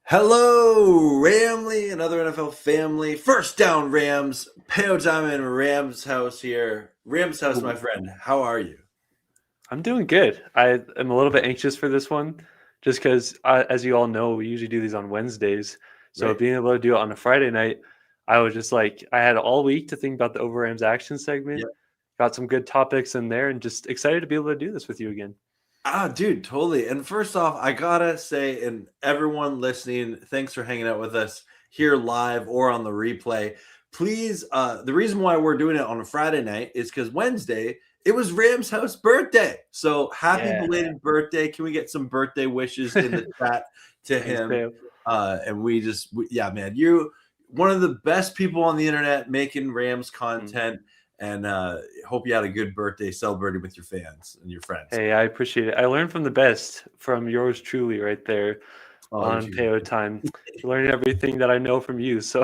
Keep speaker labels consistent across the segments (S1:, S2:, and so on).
S1: Hello, Ramley, another NFL family. First down, Rams. Peo time in Rams house here. Rams house, my friend. How are you?
S2: I'm doing good. I am a little bit anxious for this one just because, as you all know, we usually do these on Wednesdays. So
S1: Right.
S2: being able to do it on a Friday night, I was just like, I had all week to think about the Over Rams action segment,
S1: Yep.
S2: got some good topics in there, and just excited to be able to do this with you again.
S1: Dude, totally. And first off, I gotta say, and everyone listening, thanks for hanging out with us here live or on the replay. Please, the reason why we're doing it on a Friday night is because Wednesday it was Rams' house birthday. So happy
S2: Yeah.
S1: belated birthday! Can we get some birthday wishes in the chat to
S2: Thanks,
S1: him?
S2: Pam.
S1: And yeah, man, you one of the best people on the internet making Rams content. And hope you had a good birthday celebrating with your fans and your friends.
S2: Hey, I appreciate it. I learned from the best, from yours truly right there on
S1: Dude.
S2: Peo Time. Learning everything that I know from you. So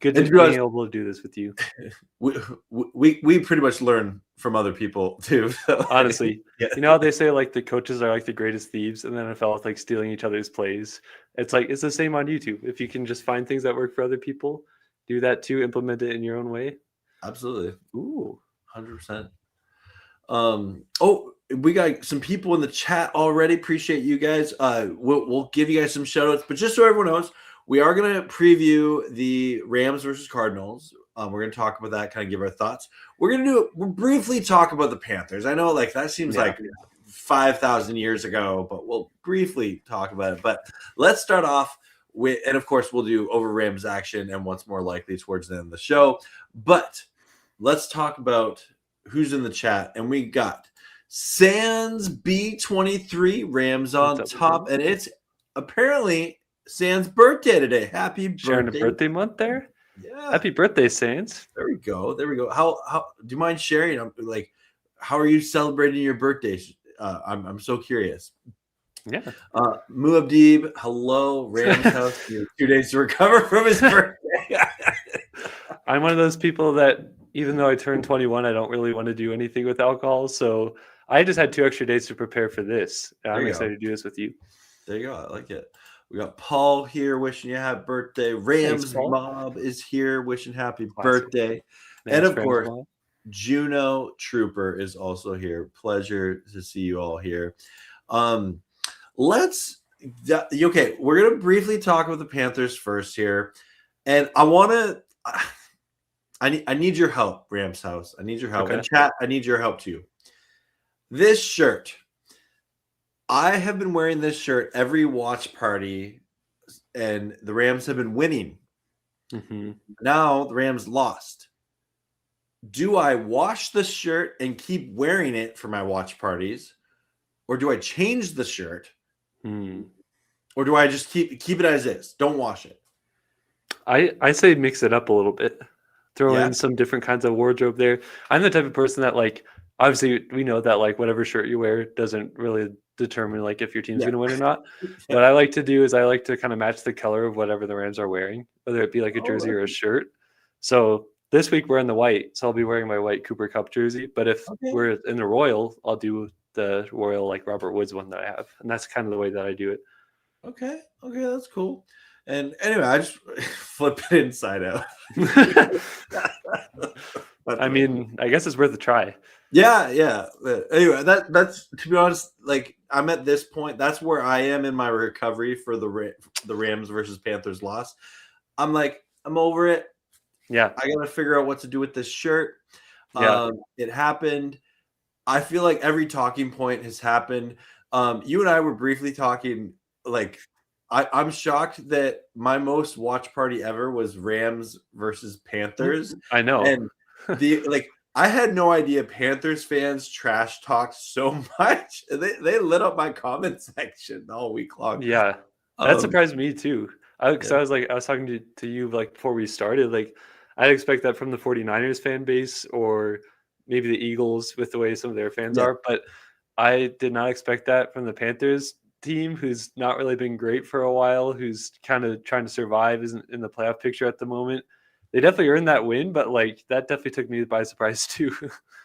S2: good
S1: And
S2: to
S1: to be
S2: being
S1: honest,
S2: able to do this with you.
S1: we pretty much learn from other people too. So,
S2: Honestly,
S1: yeah.
S2: you know how they say like the coaches are like the greatest thieves, and then NFL with like stealing each other's plays. It's like it's the same on YouTube. If you can just find things that work for other people, do that too. Implement it in your own way.
S1: Absolutely.
S2: Ooh,
S1: 100%. We got some people in the chat already. Appreciate you guys. We'll give you guys some shout outs, but just so everyone knows, we are going to preview the Rams versus Cardinals. We're going to talk about that, kind of give our thoughts. We'll briefly talk about the Panthers. I know like that seems like 5,000 years ago, but we'll briefly talk about it. But let's start off with, and of course we'll do over Rams action and what's more likely towards the end of the show. But let's talk about who's in the chat. And we got Sans B23 Rams on top, and it's apparently Sans' birthday today. Happy
S2: sharing a
S1: birthday.
S2: birthday month there.
S1: Yeah.
S2: Happy birthday, Saints.
S1: There we go. How do you mind sharing? Like, how are you celebrating your birthday? I'm so curious.
S2: Yeah.
S1: Muabdeeb, hello. Rams house. 2 days to recover from his birthday.
S2: I'm one of those people that even though I turned 21, I don't really want to do anything with alcohol. So I just had 2 extra days to prepare for this. I'm excited to do this with you.
S1: There you go. I like it. We got Paul here wishing you a happy birthday. Rams Mob is here wishing happy birthday. And of course, Juno Trooper is also here. Pleasure to see you all here. Okay, we're going to briefly talk about the Panthers first here. And I need your help, Rams House. I need your help. Okay. And chat, I need your help too. This shirt. I have been wearing this shirt every watch party, and the Rams have been winning.
S2: Mm-hmm.
S1: Now the Rams lost. Do I wash the shirt and keep wearing it for my watch parties, or do I change the shirt, or do I just keep it as is? Don't wash it.
S2: I say mix it up a little bit. Throw in some different kinds of wardrobe there. I'm the type of person that like obviously we know that like whatever shirt you wear doesn't really determine like if your team's going to win or not. What I like to do is I like to kind of match the color of whatever the Rams are wearing, whether it be like a jersey or a shirt. So this week we're in the white, so I'll be wearing my white Cooper Kupp jersey. But if we're in the Royal, I'll do the Royal like Robert Woods one that I have, and that's kind of the way that I do it.
S1: Okay, that's cool. And anyway, I just flip it inside out.
S2: I mean, I guess it's worth a try.
S1: Yeah. Anyway, that's to be honest, like I'm at this point. That's where I am in my recovery for the Rams versus Panthers loss. I'm like, I'm over it.
S2: Yeah,
S1: I got to figure out what to do with this shirt. Yeah, it happened. I feel like every talking point has happened. You and I were briefly talking. Like, I'm shocked that my most watch party ever was Rams versus Panthers.
S2: I know,
S1: and I had no idea Panthers fans trash talked so much. They lit up my comment section all week long.
S2: Yeah, that surprised me too. Because I was talking to you like before we started. Like, I'd expect that from the 49ers fan base or maybe the Eagles with the way some of their fans are, but I did not expect that from the Panthers team, who's not really been great for a while, who's kind of trying to survive, isn't in the playoff picture at the moment. They definitely earned that win, but like that definitely took me by surprise too.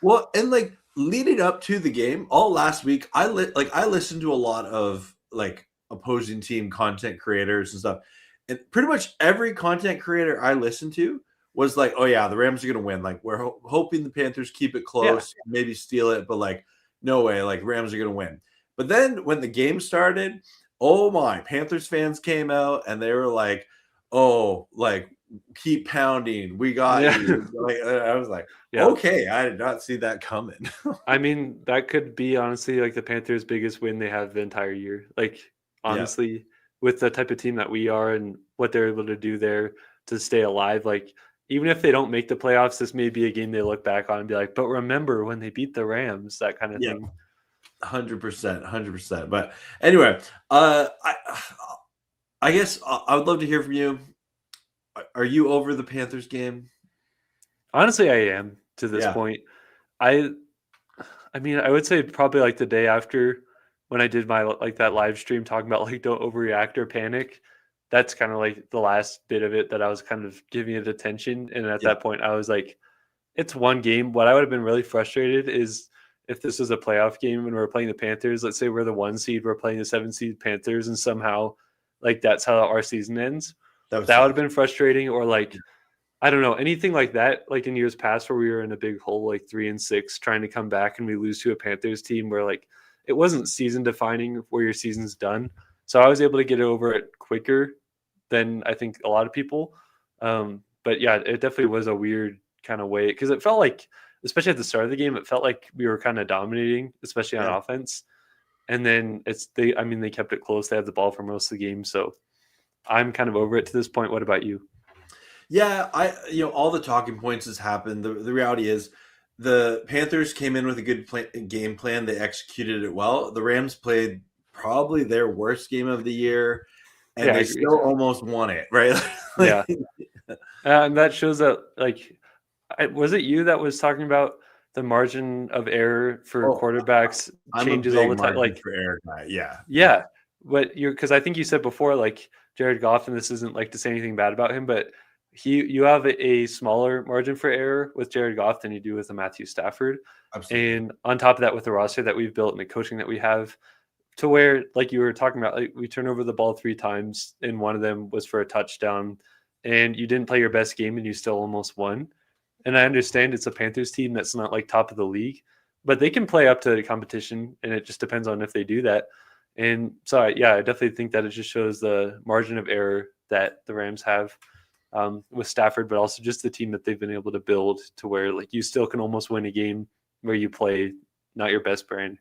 S1: Well, and like leading up to the game, all last week, I listened to a lot of like opposing team content creators and stuff. And pretty much every content creator I listened to was like, oh yeah, the Rams are going to win. Like we're hoping the Panthers keep it close, maybe steal it, but like no way, like Rams are going to win. But then when the game started, oh my, Panthers fans came out and they were like, oh, like keep pounding. We got you. Like, I was like, okay, I did not see that coming.
S2: I mean, that could be honestly like the Panthers' biggest win they have the entire year. Like honestly, with the type of team that we are and what they're able to do there to stay alive, like even if they don't make the playoffs, this may be a game they look back on and be like, but remember when they beat the Rams, that kind of thing.
S1: 100%. But anyway, I guess I would love to hear from you. Are you over the Panthers game?
S2: Honestly, I am to this point. I mean, I would say probably like the day after when I did my like that live stream talking about like don't overreact or panic. That's kind of like the last bit of it that I was kind of giving it attention. And at that point, I was like, it's one game. What I would have been really frustrated is if this was a playoff game and we're playing the Panthers, let's say we're the 1 seed, we're playing the 7 seed Panthers, and somehow like that's how our season ends. That would have been frustrating. Or like, I don't know, anything like that, like in years past where we were in a big hole, like 3-6, trying to come back and we lose to a Panthers team where like it wasn't season defining where your season's done. So I was able to get over it quicker than I think a lot of people. But yeah, it definitely was a weird kind of way because it felt like, especially at the start of the game, it felt like we were kind of dominating, especially on offense. And then they kept it close. They had the ball for most of the game. So I'm kind of over it to this point. What about you?
S1: Yeah, all the talking points has happened. The reality is the Panthers came in with a good game plan. They executed it well. The Rams played probably their worst game of the year, and they still almost won it, right?
S2: And that shows that, like, was it you that was talking about the margin of error for quarterbacks changes all the time? Like
S1: for error guy,
S2: yeah. But because I think you said before, like Jared Goff, and this isn't like to say anything bad about him, but you have a smaller margin for error with Jared Goff than you do with a Matthew Stafford.
S1: Absolutely.
S2: And on top of that, with the roster that we've built and the coaching that we have, to where, like you were talking about, like we turned over the ball 3 times, and one of them was for a touchdown, and you didn't play your best game, and you still almost won. And I understand it's a Panthers team that's not like top of the league, but they can play up to the competition, and it just depends on if they do that. And so, I definitely think that it just shows the margin of error that the Rams have with Stafford, but also just the team that they've been able to build to where like you still can almost win a game where you play not your best brand.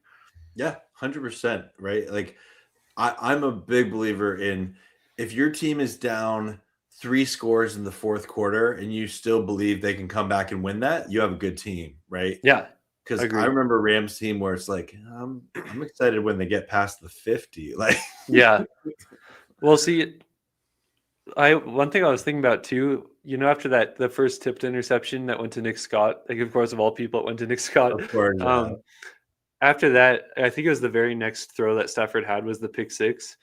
S1: Yeah, 100%. Right. Like I'm a big believer in if your team is down 3 scores in the fourth quarter and you still believe they can come back and win that, you have a good team, right?
S2: Yeah.
S1: Because I remember Rams team where it's like, I'm excited when they get past the 50. Like,
S2: yeah. Well, see, one thing I was thinking about too, after that, the first tipped interception that went to Nick Scott, like of course of all people, it went to Nick Scott.
S1: Of course,
S2: after that, I think it was the very next throw that Stafford had was the pick 6.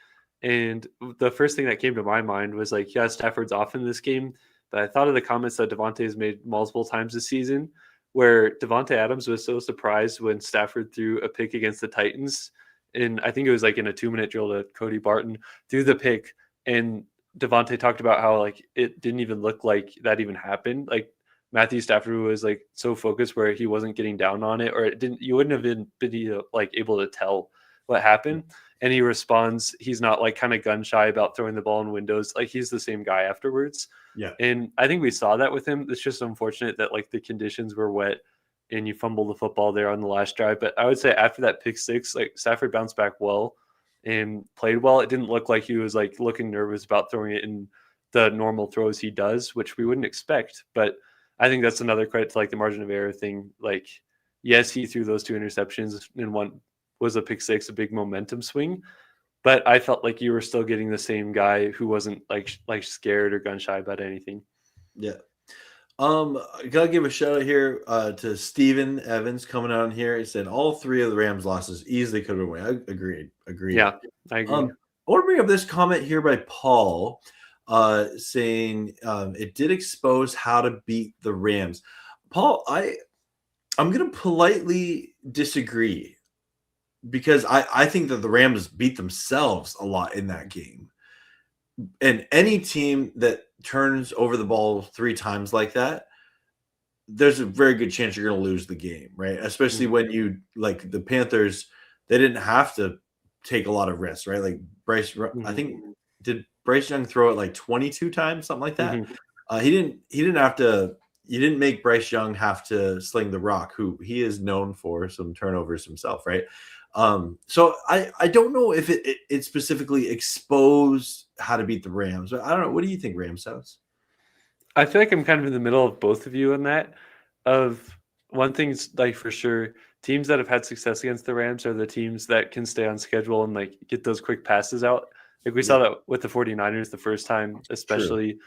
S2: And the first thing that came to my mind was like, yeah, Stafford's off in this game. But I thought of the comments that Davante has made multiple times this season where Davante Adams was so surprised when Stafford threw a pick against the Titans. And I think it was like in a 2-minute drill to Cody Barton, threw the pick. And Davante talked about how like it didn't even look like that even happened. Like Matthew Stafford was like so focused where he wasn't getting down on it, or you wouldn't have been like able to tell what happened. And he responds, he's not like kind of gun shy about throwing the ball in windows. Like he's the same guy afterwards.
S1: Yeah.
S2: And I think we saw that with him. It's just unfortunate that like the conditions were wet and you fumbled the football there on the last drive. But I would say after that pick 6, like Stafford bounced back well and played well. It didn't look like he was like looking nervous about throwing it in the normal throws he does, which we wouldn't expect. But I think that's another credit to like the margin of error thing. Like, yes, he threw those 2 interceptions, and one was a pick 6, a big momentum swing. But I felt like you were still getting the same guy who wasn't like scared or gun shy about anything.
S1: Yeah. I gotta give a shout out here to Steven Evans coming on here. He said all 3 of the Rams losses easily could have been won. I agreed.
S2: Yeah, I agree.
S1: I want to bring up this comment here by Paul saying it did expose how to beat the Rams. Paul, I'm going to politely disagree because I think that the Rams beat themselves a lot in that game. And any team that turns over the ball 3 times like that, there's a very good chance you're going to lose the game, right? Especially when you like the Panthers, they didn't have to take a lot of risks, right? Like I think did Bryce Young throw it like 22 times, something like that. He didn't have to. You didn't make Bryce Young have to sling the rock, who he is known for some turnovers himself, right? So I don't know if it specifically exposed how to beat the Rams. I don't know. What do you think, Rams house?
S2: I feel like I'm kind of in the middle of both of you on that. Of one thing's like for sure, teams that have had success against the Rams are the teams that can stay on schedule and like get those quick passes out. Like we saw that with the 49ers the first time, especially.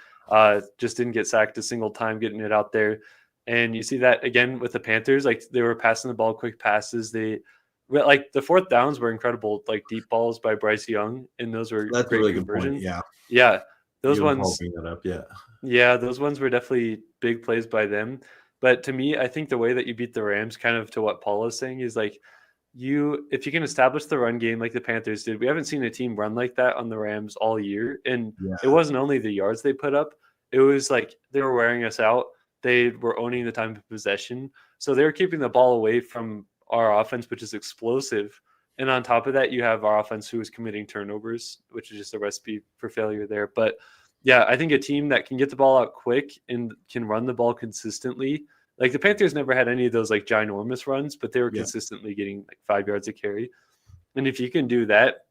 S2: Just didn't get sacked a single time getting it out there. And you see that again with the Panthers, like they were passing the ball, quick passes. Like the fourth downs were incredible, like deep balls by Bryce Young, and those were
S1: That's
S2: great
S1: a really
S2: conversions.
S1: good point.
S2: Yeah, those
S1: You
S2: ones.
S1: bring that up, yeah.
S2: Yeah, those ones were definitely big plays by them. But to me, I think the way that you beat the Rams, kind of to what Paul is saying, is like if you can establish the run game like the Panthers did. We haven't seen a team run like that on the Rams all year, and it wasn't only the yards they put up. It was like they were wearing us out. They were owning the time of possession. So they were keeping the ball away from our offense, which is explosive. And on top of that, you have our offense who is committing turnovers, which is just a recipe for failure there. But yeah, I think a team that can get the ball out quick and can run the ball consistently. Like the Panthers never had any of those like ginormous runs, but they were consistently getting like 5 yards a carry. And if you can do that,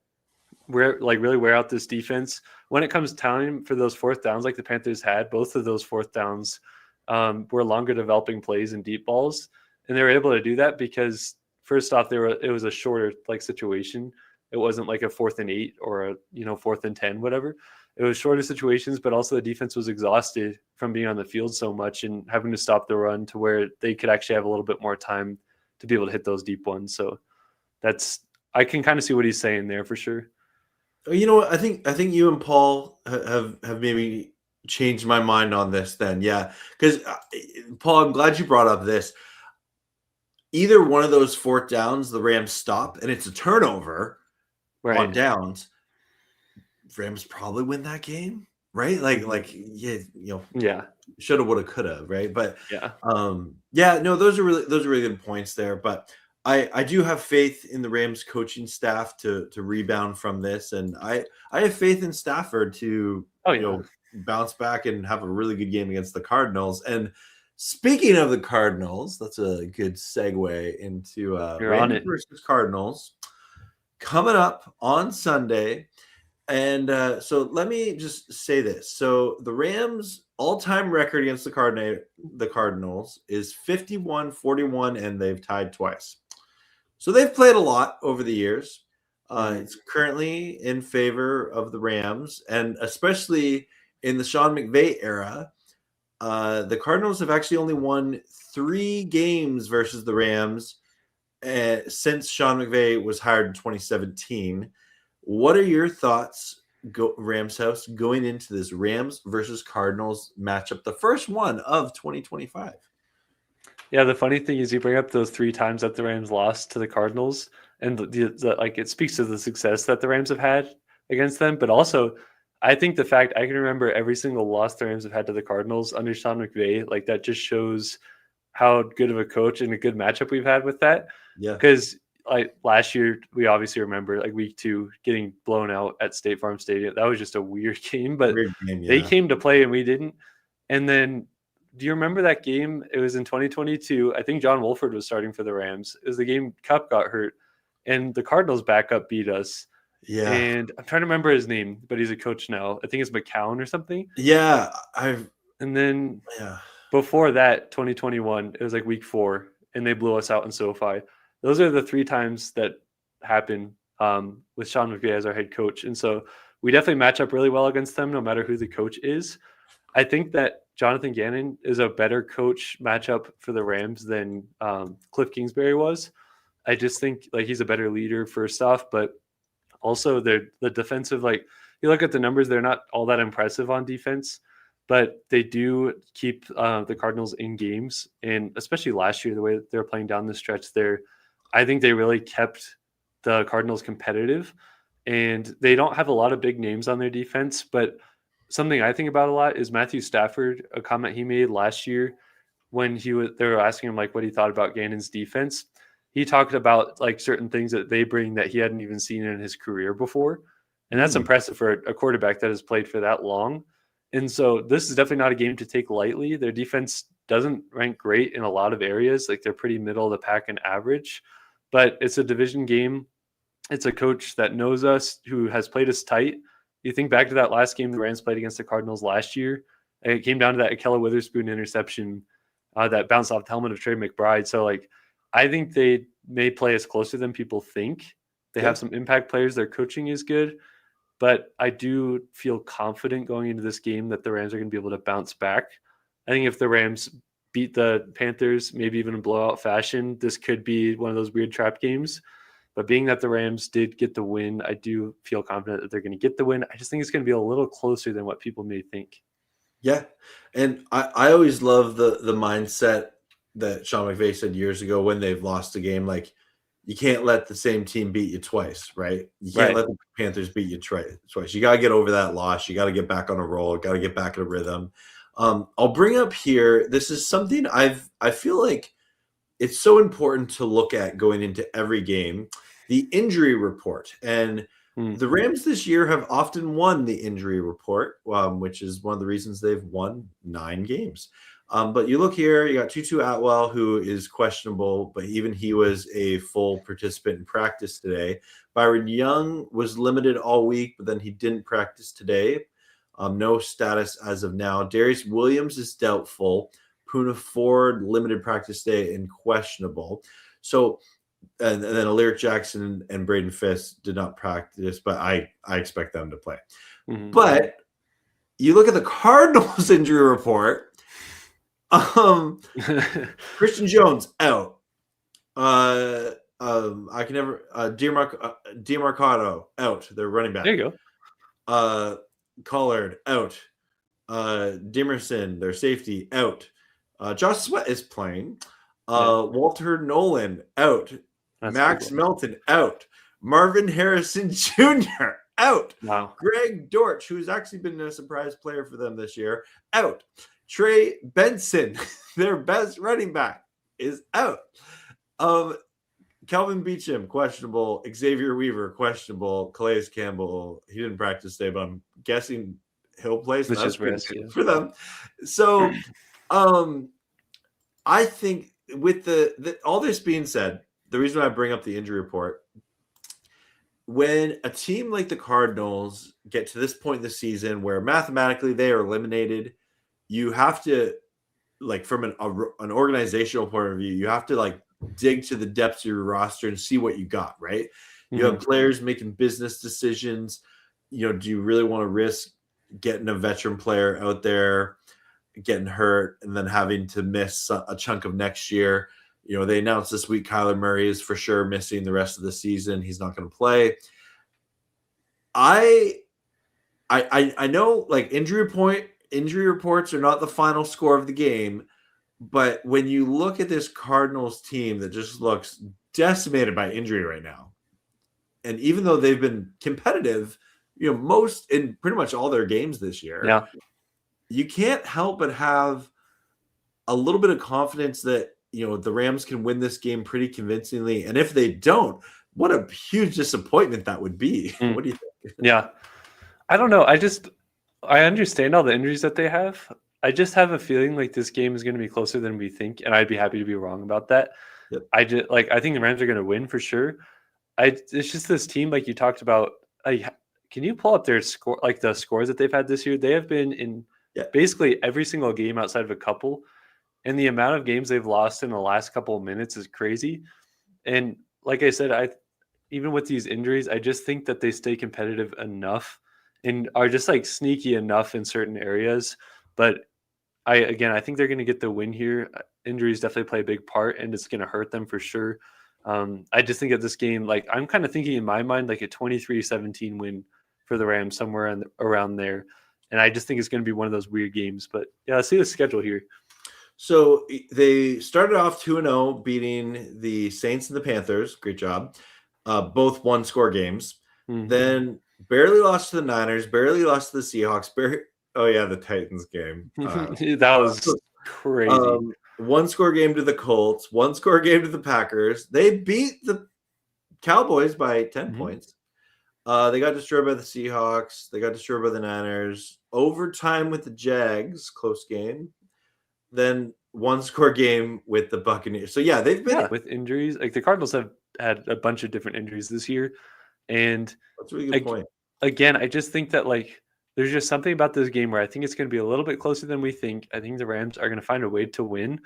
S2: really wear out this defense. When it comes time for those fourth downs, like the Panthers had, both of those fourth downs were longer developing plays and deep balls, and they were able to do that because first off, it was a shorter like situation. It wasn't like a 4th and 8 or a 4th and 10, whatever. It was shorter situations, but also the defense was exhausted from being on the field so much and having to stop the run to where they could actually have a little bit more time to be able to hit those deep ones. So I can kind of see what he's saying there for sure.
S1: You know what? I think you and Paul have maybe changed my mind on this. Then, yeah, because Paul, I'm glad you brought up this. Either one of those fourth downs, the Rams stop, and it's a turnover on downs. Rams probably win that game, right? Shoulda, woulda, coulda, right? But those are really good points there. But I do have faith in the Rams coaching staff to rebound from this, and I have faith in Stafford to bounce back and have a really good game against the Cardinals. And speaking of the Cardinals, that's a good segue into Rams versus Cardinals coming up on Sunday. And so let me just say this. So the Rams' all-time record against the Cardinals is 51-41, and they've tied twice. So they've played a lot over the years. It's currently in favor of the Rams, and especially in the Sean McVay era, the Cardinals have actually only won 3 games versus the Rams since Sean McVay was hired in 2017. What are your thoughts, Rams house, going into this Rams versus Cardinals matchup, the first one of 2025?
S2: Yeah, the funny thing is you bring up those 3 times that the Rams lost to the Cardinals, and it speaks to the success that the Rams have had against them. But also, I think the fact I can remember every single loss the Rams have had to the Cardinals under Sean McVay, like that just shows how good of a coach and a good matchup we've had with that.
S1: Yeah,
S2: because like last year, we obviously remember like week 2 getting blown out at State Farm Stadium. That was just a weird game, but they came to play and we didn't. And then, do you remember that game? It was in 2022. I think John Wolford was starting for the Rams. It was the game Kupp got hurt, and the Cardinals backup beat us.
S1: Yeah,
S2: and I'm trying to remember his name, but he's a coach now. I think it's McCown or something.
S1: Yeah,
S2: before that, 2021, it was like week 4, and they blew us out in SoFi. Those are the 3 times that happened with Sean McVay as our head coach. And so we definitely match up really well against them, no matter who the coach is. I think that Jonathan Gannon is a better coach matchup for the Rams than Cliff Kingsbury was. I just think like he's a better leader first off, but also the defensive, like you look at the numbers, they're not all that impressive on defense, but they do keep the Cardinals in games. And especially last year, the way that they're playing down the stretch there, I think they really kept the Cardinals competitive, and they don't have a lot of big names on their defense. But something I think about a lot is Matthew Stafford, a comment he made last year when they were asking him like what he thought about Gannon's defense. He talked about like certain things that they bring that he hadn't even seen in his career before. And that's impressive for a quarterback that has played for that long. And so this is definitely not a game to take lightly. Their defense doesn't rank great in a lot of areas. Like they're pretty middle of the pack and average, but it's a division game. It's a coach that knows us, who has played us tight. You think back to that last game the Rams played against the Cardinals last year. It came down to that Akella Witherspoon interception that bounced off the helmet of Trey McBride. So like, I think they may play us closer than people think. They have some impact players. Their coaching is good. But I do feel confident going into this game that the Rams are going to be able to bounce back. I think if the Rams beat the Panthers, maybe even in blowout fashion, this could be one of those weird trap games. But being that the Rams did get the win, I do feel confident that they're going to get the win. I just think it's going to be a little closer than what people may think.
S1: Yeah. And I always love the mindset that Sean McVay said years ago when they've lost a game. Like, you can't let the same team beat you twice, right? You can't let the Panthers beat you twice. You got to get over that loss. You got to get back on a roll. Got to get back in a rhythm. I'll bring up here, this is something I feel like it's so important to look at going into every game, the injury report. And the Rams this year have often won the injury report, which is one of the reasons they've won 9 games. But you look here, you got Tutu Atwell, who is questionable, but even he was a full participant in practice today. Byron Young was limited all week, but then he didn't practice today. No status as of now. Darius Williams is doubtful. Poona Ford, limited practice day and questionable. So, and then Alaric Jackson and Braden Fisk did not practice, but I expect them to play. But you look at the Cardinals injury report. Christian Jones out. I can never. Demarcado out. They're running back.
S2: There you
S1: go. Collard out. Dimerson, their safety, out. Josh Sweat is playing. Walter Nolan out.
S2: That's
S1: Max
S2: cool.
S1: Melton out. Marvin Harrison Jr. out.
S2: Wow.
S1: Greg Dortch, who's actually been a surprise player for them this year, out. Trey Benson, their best running back, is out. Kelvin Beachum, questionable. Xavier Weaver, questionable. Calais Campbell, he didn't practice today, but I'm guessing he'll play. So that's good for them. So I think with the all this being said, the reason I bring up the injury report, when a team like the Cardinals get to this point in the season where mathematically they are eliminated, you have to, like, from an organizational point of view, you have to like dig to the depths of your roster and see what you got, right? You have players making business decisions. Do you really want to risk getting a veteran player out there, getting hurt, and then having to miss a chunk of next year? They announced this week Kyler Murray is for sure missing the rest of the season. He's not going to play. I know, like, injury reports are not the final score of the game, but when you look at this Cardinals team that just looks decimated by injury right now, and even though they've been competitive, most in pretty much all their games this year, you can't help but have a little bit of confidence that the Rams can win this game pretty convincingly. And if they don't, what a huge disappointment that would be. What do you think?
S2: Yeah, I don't know. I understand all the injuries that they have. I just have a feeling like this game is going to be closer than we think, and I'd be happy to be wrong about that.
S1: Yep.
S2: I think the Rams are going to win for sure. It's just this team, like you talked about. Can you pull up their score, like the scores that they've had this year? They have been in basically every single game outside of a couple, and the amount of games they've lost in the last couple of minutes is crazy. And like I said, even with these injuries, I just think that they stay competitive enough and are just like sneaky enough in certain areas. But I think they're going to get the win here. Injuries definitely play a big part, and it's going to hurt them for sure. I just think at this game, like, I'm kind of thinking in my mind like a 23-17 win for the Rams, somewhere around there. And I just think it's going to be one of those weird games. But yeah, let's see the schedule here.
S1: So they started off 2-0, beating the Saints and the Panthers. Great job. both one-score games.
S2: Mhm.
S1: Then barely lost to the Niners, barely lost to the Seahawks. The Titans game.
S2: That was crazy.
S1: One-score game to the Colts, one-score game to the Packers. They beat the Cowboys by 10 points. They got destroyed by the Seahawks. They got destroyed by the Niners. Overtime with the Jags, close game. Then one-score game with the Buccaneers. So, yeah, they've been
S2: with injuries. Like the Cardinals have had a bunch of different injuries this year. And
S1: that's a really good point.
S2: Again, I just think that like there's just something about this game where I think it's going to be a little bit closer than we think. I think the Rams are going to find a way to win.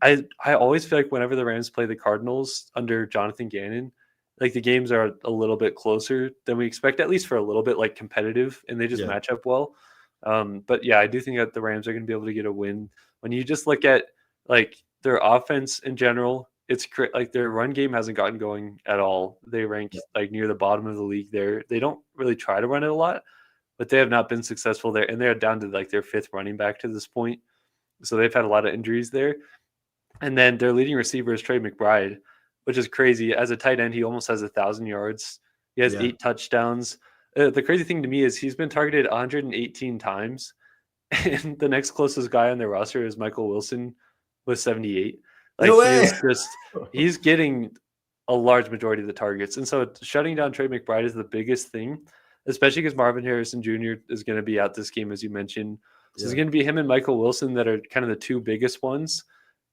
S2: I always feel like whenever the Rams play the Cardinals under Jonathan Gannon, like the games are a little bit closer than we expect, at least for a little bit, like competitive, and they just match up well. But yeah, I do think that the Rams are going to be able to get a win. When you just look at like their offense in general, it's like their run game hasn't gotten going at all. They rank like near the bottom of the league there. They don't really try to run it a lot, but they have not been successful there. And they're down to like their fifth running back to this point. So they've had a lot of injuries there. And then their leading receiver is Trey McBride, which is crazy. As a tight end, he almost has 1,000 yards. He has 8 touchdowns. The crazy thing to me is he's been targeted 118 times. And the next closest guy on their roster is Michael Wilson with 78. Like
S1: no way.
S2: He's getting a large majority of the targets. And so shutting down Trey McBride is the biggest thing, especially because Marvin Harrison Jr. is going to be out this game, as you mentioned. So it's going to be him and Michael Wilson that are kind of the two biggest ones.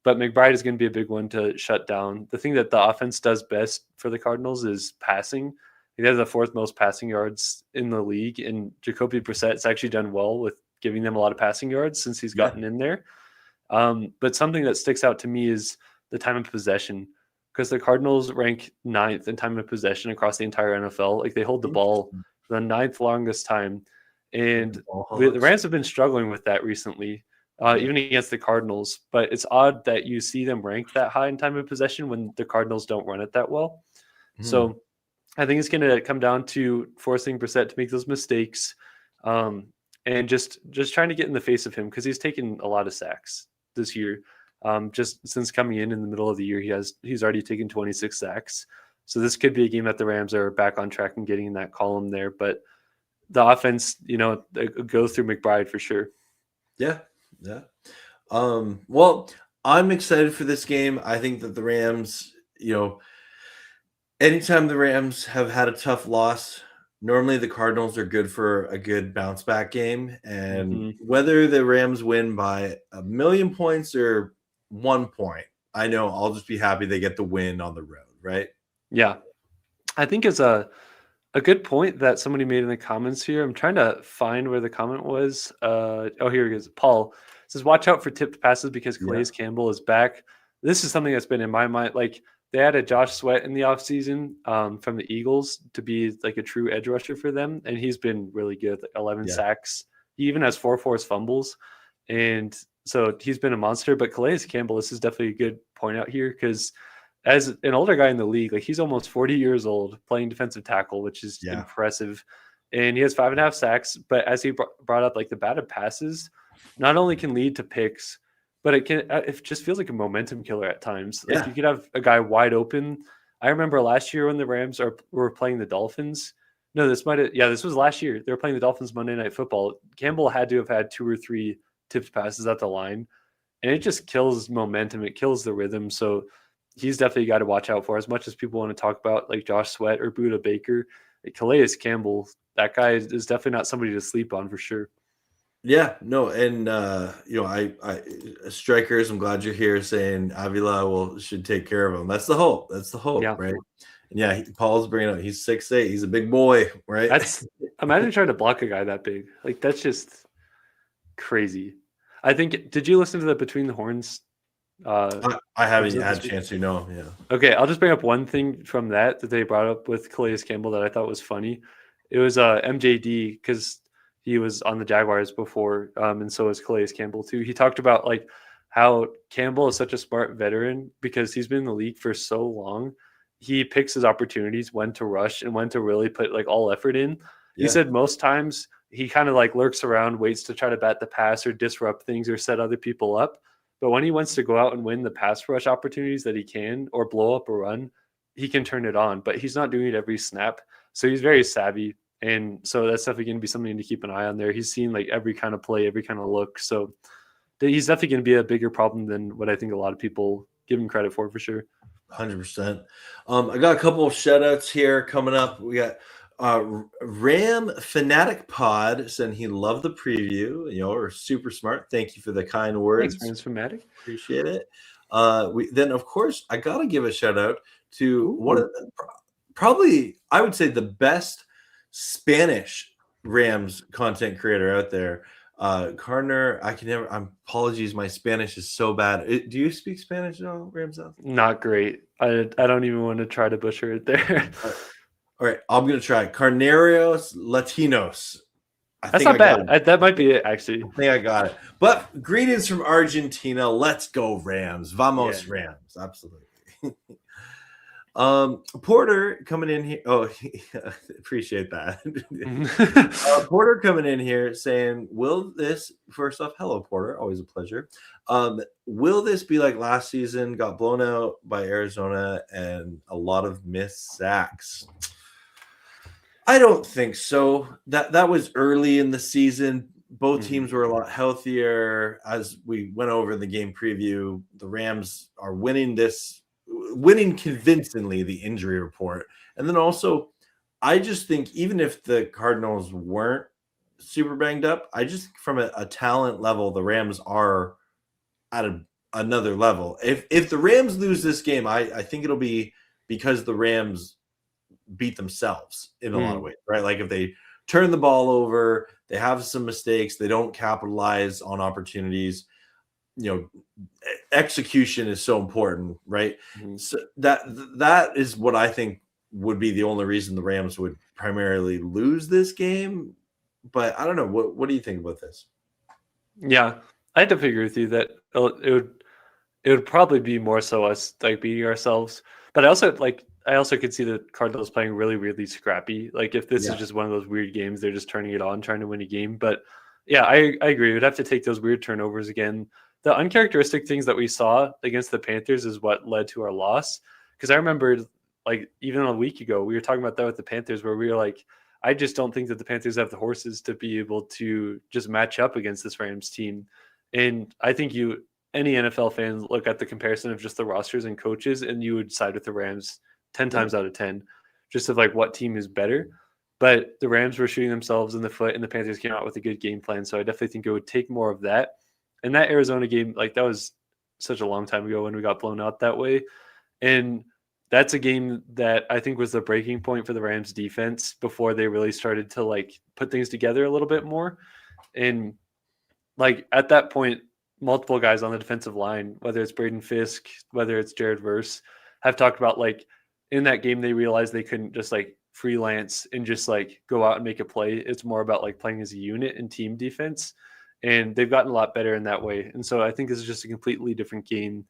S2: But McBride is going to be a big one to shut down. The thing that the offense does best for the Cardinals is passing. They have the 4th most passing yards in the league, and Jacoby Brissett's actually done well with giving them a lot of passing yards since he's gotten in there. But something that sticks out to me is the time of possession, because the Cardinals rank 9th in time of possession across the entire NFL. Like they hold the ball the 9th longest time, and the Rams have been struggling with that recently. Even against the Cardinals, but it's odd that you see them ranked that high in time of possession when the Cardinals don't run it that well. So I think it's going to come down to forcing Brissett to make those mistakes, and just trying to get in the face of him, because he's taken a lot of sacks this year. Just since coming in the middle of the year, he's already taken 26 sacks. So this could be a game that the Rams are back on track and getting in that column there. But the offense, go through McBride for sure.
S1: Yeah. Well, I'm excited for this game. I think that the Rams, anytime the Rams have had a tough loss, normally the Cardinals are good for a good bounce back game. And whether the Rams win by 1,000,000 points or 1 point, I know I'll just be happy they get the win on the road, right?
S2: Yeah. I think it's a good point that somebody made in the comments here. I'm trying to find where the comment was. Here it is. Paul says, watch out for tipped passes because Calais Campbell is back. This is something that's been in my mind. Like they added Josh Sweat in the offseason from the Eagles to be like a true edge rusher for them. And he's been really good, like 11 sacks. He even has 4 forced fumbles. And so he's been a monster. But Calais Campbell, this is definitely a good point out here, because as an older guy in the league, like he's almost 40 years old playing defensive tackle, which is impressive. And he has 5.5 sacks. But as he brought up, like the batted passes not only can lead to picks, but it just feels like a momentum killer at times. Like you could have a guy wide open. I remember last year when the Rams were playing the Dolphins. No, this was last year. They were playing the Dolphins Monday Night Football. Campbell had to have had 2 or 3 tipped passes at the line, and it just kills momentum. It kills the rhythm. So he's definitely got to watch out for. As much as people want to talk about like Josh Sweat or Budda Baker, like Calais Campbell, that guy is definitely not somebody to sleep on for sure.
S1: Yeah, no, and I strikers, I'm glad you're here saying Avila should take care of him. That's the hope. Right? And Paul's bringing up. He's 6'8". He's a big boy, right?
S2: Imagine trying to block a guy that big. Like that's just crazy. I think. Did you listen to the Between the Horns?
S1: I haven't had a chance to. No, yeah.
S2: Okay, I'll just bring up one thing from that they brought up with Calais Campbell that I thought was funny. It was MJD, because he was on the Jaguars before, and so is Calais Campbell too. He talked about like how Campbell is such a smart veteran because he's been in the league for so long. He picks his opportunities when to rush and when to really put like all effort in. He said most times he kind of like lurks around, waits to try to bat the pass or disrupt things or set other people up. But when he wants to go out and win the pass rush opportunities that he can or blow up a run, he can turn it on, but he's not doing it every snap. So he's very savvy. And so that's definitely going to be something to keep an eye on there. He's seen like every kind of play, every kind of look. So he's definitely going to be a bigger problem than what I think a lot of people give him credit for sure.
S1: 100%. I got a couple of shout outs here coming up. We got Ram Fanatic Pod saying he loved the preview. We're super smart. Thank you for the kind words.
S2: Thanks, Fanatic.
S1: Appreciate it. Then, of course, I got to give a shout out to one of the, probably, I would say, the best Spanish Rams content creator out there. Cardinal, apologies, my Spanish is so bad. Do you speak Spanish at all, Rams?
S2: Not great. I don't even want to try to butcher it there.
S1: All right, I'm gonna try Carneros Latinos.
S2: That's not bad. That might be it, actually.
S1: I think I got it. But greetings from Argentina. Let's go Rams. Vamos Rams. Absolutely. Porter coming in here. Oh, appreciate that. Porter coming in here saying, will this, first off, hello, Porter. Always a pleasure. Will this be like last season? Got blown out by Arizona and a lot of missed sacks. I don't think so. That was early in the season. Both teams were a lot healthier. As we went over in the game preview, the Rams are winning convincingly the injury report. And then also, I just think even if the Cardinals weren't super banged up, I just from a talent level, the Rams are at another level. If the Rams lose this game, I think it'll be because the Rams beat themselves in a lot of ways, right? Like if they turn the ball over, they have some mistakes, they don't capitalize on opportunities. Execution is so important, right? So that is what I think would be the only reason the Rams would primarily lose this game. But I don't know. What do you think about this?
S2: Yeah, I had to agree with you that it would probably be more so us like beating ourselves. But I also could see the Cardinals playing really, really scrappy. Like if this is just one of those weird games, they're just turning it on, trying to win a game. But yeah, I agree. We'd have to take those weird turnovers again. The uncharacteristic things that we saw against the Panthers is what led to our loss. Because I remember, like, even a week ago, we were talking about that with the Panthers, where we were like, I just don't think that the Panthers have the horses to be able to just match up against this Rams team. And I think any NFL fan look at the comparison of just the rosters and coaches, and you would side with the Rams 10 times out of 10, just of like what team is better. But the Rams were shooting themselves in the foot, and the Panthers came out with a good game plan. So I definitely think it would take more of that. And that Arizona game, like that was such a long time ago when we got blown out that way. And that's a game that I think was the breaking point for the Rams defense before they really started to like put things together a little bit more. And like at that point, multiple guys on the defensive line, whether it's Braden Fisk, whether it's Jared Verse, have talked about like in that game, they realized they couldn't just like freelance and just like go out and make a play. It's more about like playing as a unit and team defense. And they've gotten a lot better in that way. And so I think this is just a completely different game.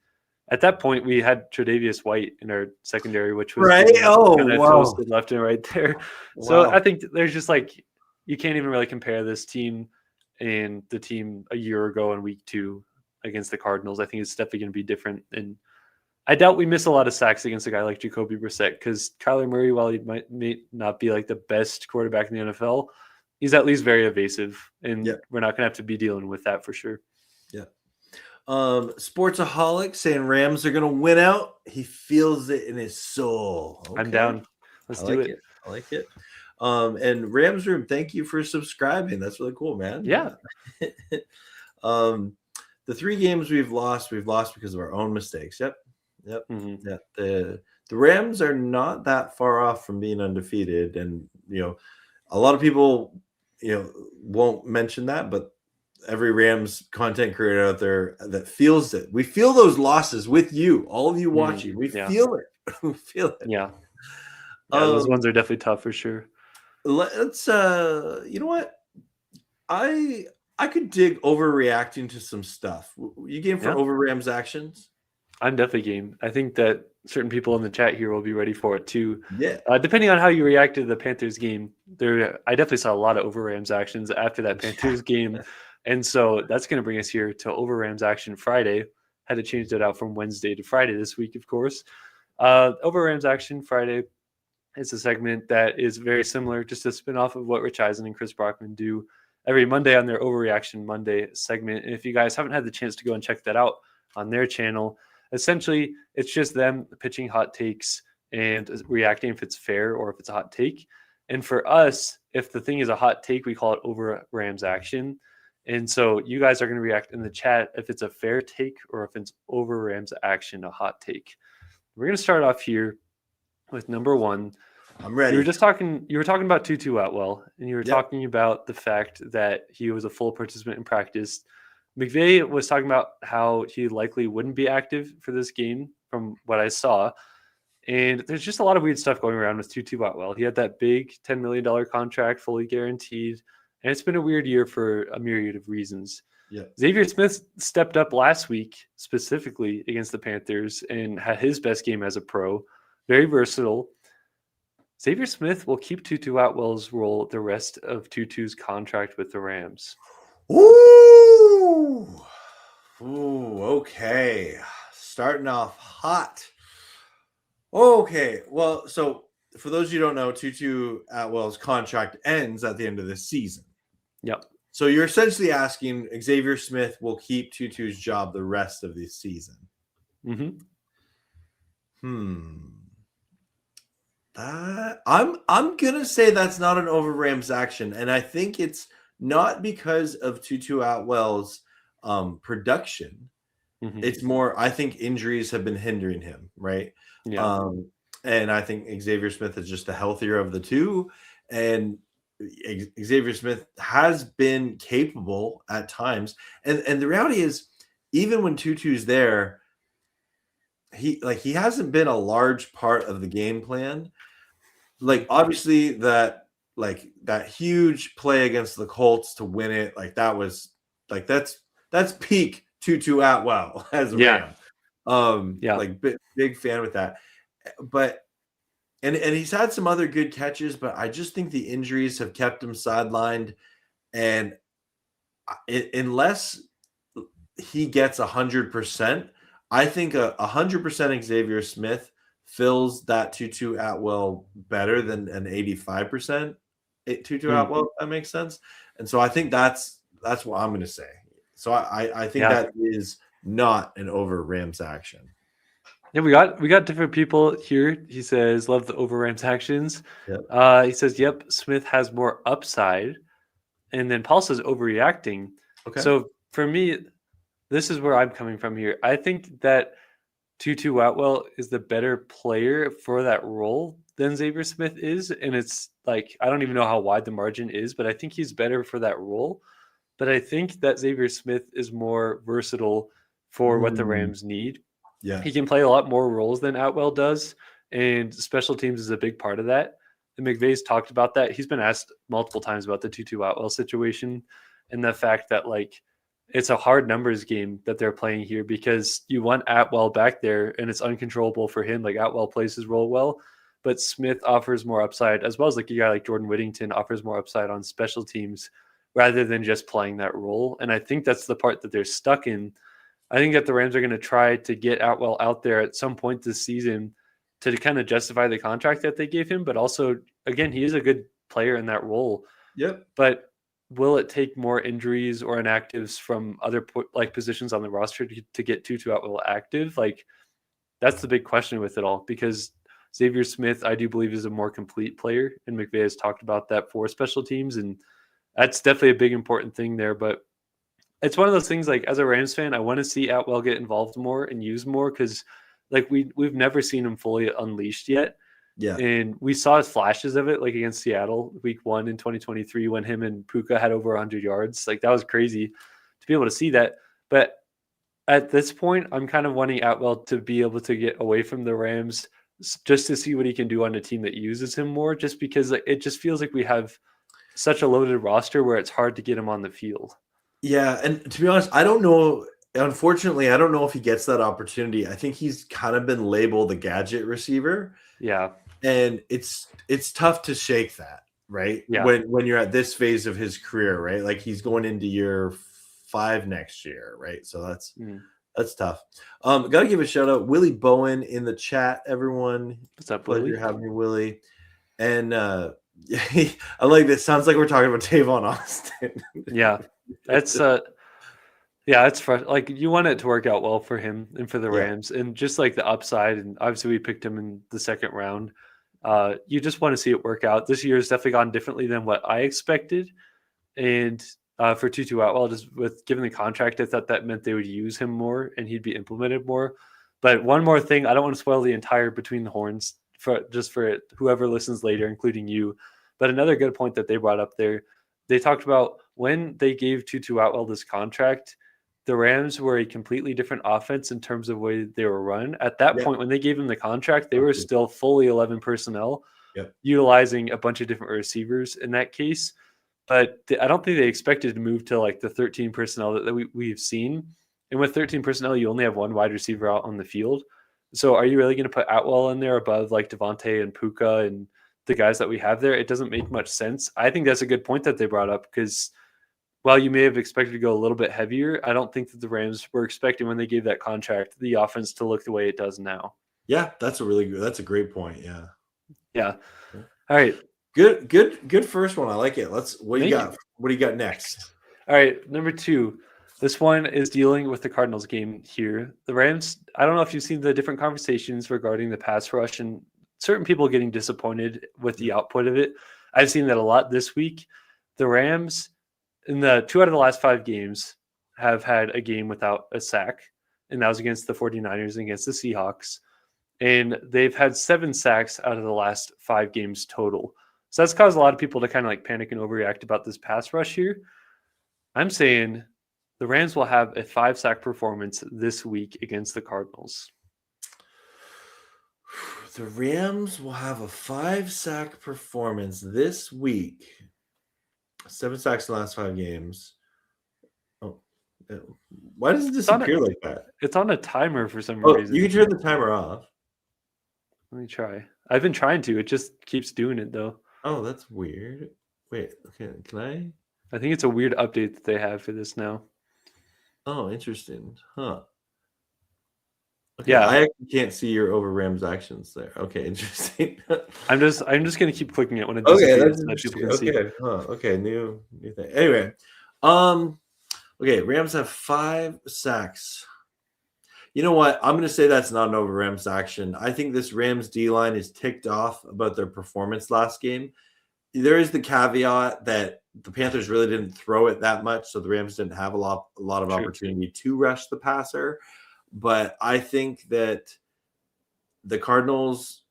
S2: At that point, we had Tre'Davious White in our secondary, which was
S1: right.
S2: Toasted left and right there.
S1: Wow.
S2: So I think there's just like, you can't even really compare this team and the team a year ago in week 2 against the Cardinals. I think it's definitely going to be different. And I doubt we miss a lot of sacks against a guy like Jacoby Brissett, because Kyler Murray, while he may not be like the best quarterback in the NFL, he's at least very evasive, and we're not going to have to be dealing with that for sure.
S1: Yeah. Sportsaholic saying Rams are going to win out. He feels it in his soul.
S2: Okay. I'm down. Let's do it.
S1: I like it. And Rams Room, thank you for subscribing. That's really cool, man.
S2: Yeah.
S1: The 3 games we've lost because of our own mistakes. Yep. Mm-hmm. Yeah. The Rams are not that far off from being undefeated, and a lot of people won't mention that, but every Rams content creator out there that feels it. We feel those losses with you, all of you watching. We feel it. We feel it.
S2: Yeah. Those ones are definitely tough for sure.
S1: Let's you know what? I could dig overreacting to some stuff. You game for over Rams actions?
S2: I'm definitely game. I think that certain people in the chat here will be ready for it too.
S1: Yeah.
S2: Depending on how you reacted to the Panthers game, I definitely saw a lot of over Rams actions after that Panthers game. And so that's going to bring us here to over Rams action Friday. Had to change that out from Wednesday to Friday this week, of course. Over Rams Action Friday is a segment that is very similar, just a spin-off of what Rich Eisen and Chris Brockman do every Monday on their Overreaction Monday segment. And if you guys haven't had the chance to go and check that out on their channel, essentially it's just them pitching hot takes and reacting if it's fair or if it's a hot take. And for us, if the thing is a hot take, we call it Over Rams Action. And so you guys are going to react in the chat if it's a fair take or if it's Over Rams Action, a hot take. We're going to start off here with number one.
S1: I'm ready.
S2: You were talking about Tutu Atwell, and you were talking about the fact that he was a full participant in practice. McVay was talking about how he likely wouldn't be active for this game from what I saw. And there's just a lot of weird stuff going around with Tutu Atwell. He had that big $10 million contract, fully guaranteed. And it's been a weird year for a myriad of reasons.
S1: Yeah.
S2: Xavier Smith stepped up last week, specifically against the Panthers, and had his best game as a pro. Very versatile. Xavier Smith will keep Tutu Atwell's role the rest of Tutu's contract with the Rams.
S1: Ooh, okay. Starting off hot. Okay, well, so for those of you who don't know, Tutu Atwell's contract ends at the end of this season.
S2: Yep.
S1: So you're essentially asking Xavier Smith will keep Tutu's job the rest of this season.
S2: Mm-hmm.
S1: I'm gonna say that's not an Over Rams action, and I think it's not because of Tutu Atwell's production.
S2: Mm-hmm.
S1: It's more, I think injuries have been hindering him, right?
S2: Yeah.
S1: And I think Xavier Smith is just the healthier of the two, and Xavier Smith has been capable at times, and the reality is, even when Tutu's there, he hasn't been a large part of the game plan. Like obviously that huge play against the Colts to win it, that's peak Tutu Atwell as a Ram. Big fan with that. But and he's had some other good catches, but I just think the injuries have kept him sidelined, and unless he gets 100%, I think 100% Xavier Smith fills that Tutu Atwell better than an 85% Tutu Atwell, if that makes sense. And so I think that's what I'm going to say. So I think that is not an Over Rams action.
S2: Yeah, we got different people here. He says, love the Over Rams actions.
S1: Yep.
S2: He says, yep, Smith has more upside. And then Paul says overreacting.
S1: Okay.
S2: So for me, this is where I'm coming from here. I think that Tutu Atwell is the better player for that role than Xavier Smith is. And it's like, I don't even know how wide the margin is, but I think he's better for that role. But I think that Xavier Smith is more versatile for what the Rams need.
S1: Yeah.
S2: He can play a lot more roles than Atwell does. And special teams is a big part of that. And McVay's talked about that. He's been asked multiple times about the Tutu Atwell situation and the fact that it's a hard numbers game that they're playing here because you want Atwell back there and it's uncontrollable for him. Like Atwell plays his role well, but Smith offers more upside, as well as a guy like Jordan Whittington offers more upside on special teams rather than just playing that role. And I think that's the part that they're stuck in. I think that the Rams are going to try to get Atwell out there at some point this season to kind of justify the contract that they gave him. But also, again, he is a good player in that role.
S1: Yep.
S2: But will it take more injuries or inactives from other positions on the roster to get Tutu Atwell active? That's the big question with it all, because Xavier Smith, I do believe, is a more complete player, and McVay has talked about that for special teams, and that's definitely a big important thing there. But it's one of those things, as a Rams fan, I want to see Atwell get involved more and used more, because we've never seen him fully unleashed yet.
S1: Yeah.
S2: And we saw flashes of it, against Seattle week 1 in 2023 when him and Puka had over 100 yards. That was crazy to be able to see that. But at this point, I'm kind of wanting Atwell to be able to get away from the Rams just to see what he can do on a team that uses him more, just because it just feels like we have such a loaded roster where it's hard to get him on the field.
S1: Yeah. And to be honest, I don't know. Unfortunately, I don't know if he gets that opportunity. I think he's kind of been labeled a gadget receiver.
S2: Yeah.
S1: And it's tough to shake that, right?
S2: Yeah.
S1: When you're at this phase of his career, right? He's going into year 5 next year, right? So that's That's tough. Got to give a shout out, Willie Bowen in the chat. Everyone,
S2: What's up,
S1: pleasure
S2: Willie?
S1: having you, Willie. And I like this. Sounds like we're talking about Tavon Austin.
S2: Yeah, that's yeah, it's like you want it to work out well for him and for the Rams, and just like the upside. And obviously, we picked him in the second round. You just want to see it work out. This year has definitely gone differently than what I expected. And for Tutu Atwell, just with given the contract, I thought that meant they would use him more and he'd be implemented more. But one more thing, I don't want to spoil the entire Between the Horns for whoever listens later, including you. But another good point that they brought up there, they talked about when they gave Tutu Atwell this contract, the Rams were a completely different offense in terms of the way they were run. At that point, when they gave him the contract, they were still fully 11 personnel, utilizing a bunch of different receivers in that case. But I don't think they expected to move to like the 13 personnel that we've seen. And with 13 personnel, you only have one wide receiver out on the field. So are you really going to put Atwell in there above like Davante and Puka and the guys that we have there? It doesn't make much sense. I think that's a good point that they brought up because while you may have expected to go a little bit heavier, I don't think that the Rams were expecting when they gave that contract the offense to look the way it does now.
S1: Yeah, that's a great point. Yeah.
S2: Yeah. All right.
S1: Good first one. I like it. What do you got? What do you got next?
S2: All right, number 2. This one is dealing with the Cardinals game here. The Rams, I don't know if you've seen the different conversations regarding the pass rush and certain people getting disappointed with the output of it. I've seen that a lot this week. The Rams, in the 2 out of the last 5 games, have had a game without a sack, and that was against the 49ers and against the Seahawks. And they've had 7 sacks out of the last 5 games total. So that's caused a lot of people to kind of like panic and overreact about this pass rush here. I'm saying the Rams will have a 5-sack performance this week against the Cardinals.
S1: The Rams will have a 5-sack performance this week. 7 sacks in the last 5 games. Oh, why does it disappear like that?
S2: It's on a timer for some reason.
S1: You can turn the timer off.
S2: Let me try. I've been trying to. It just keeps doing it, though.
S1: Oh, that's weird. Wait, okay, can I?
S2: I think it's a weird update that they have for this now.
S1: Oh, interesting. Huh. Okay,
S2: yeah.
S1: I actually can't see your over Rams actions there. Okay, interesting.
S2: I'm just going to keep clicking it when it
S1: disappears.
S2: So that people can
S1: see. Okay, new thing. Anyway, okay, Rams have 5 sacks. You know what? I'm going to say that's not an over Rams action. I think this Rams D-line is ticked off about their performance last game. There is the caveat that the Panthers really didn't throw it that much, so the Rams didn't have a lot of opportunity to rush the passer. But I think that the Cardinals,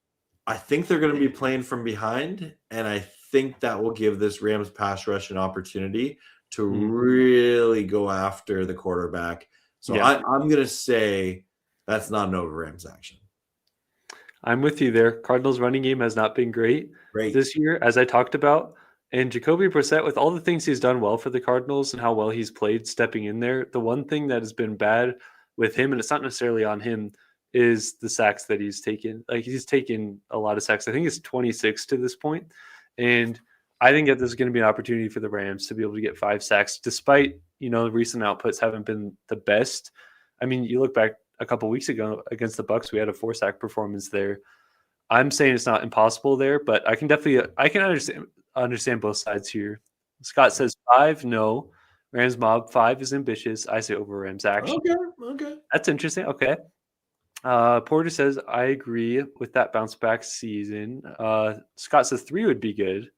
S1: I think they're going to be playing from behind, and I think that will give this Rams pass rush an opportunity to really go after the quarterback. So I'm going to say that's not an over Rams action.
S2: I'm with you there. Cardinals running game has not been great this year, as I talked about. And Jacoby Brissett, with all the things he's done well for the Cardinals and how well he's played stepping in there, the one thing that has been bad with him, and it's not necessarily on him, is the sacks that he's taken. Like, he's taken a lot of sacks. I think it's 26 to this point. And I think that this is going to be an opportunity for the Rams to be able to get 5 sacks, despite, the recent outputs haven't been the best. I mean, you look back a couple weeks ago against the Bucs, we had a 4-sack performance there. I'm saying it's not impossible there, but I can understand both sides here. Scott says 5, no. Rams mob 5 is ambitious. I say over Rams action.
S1: Okay.
S2: That's interesting. Okay. Porter says, I agree with that bounce back season. Scott says 3 would be good.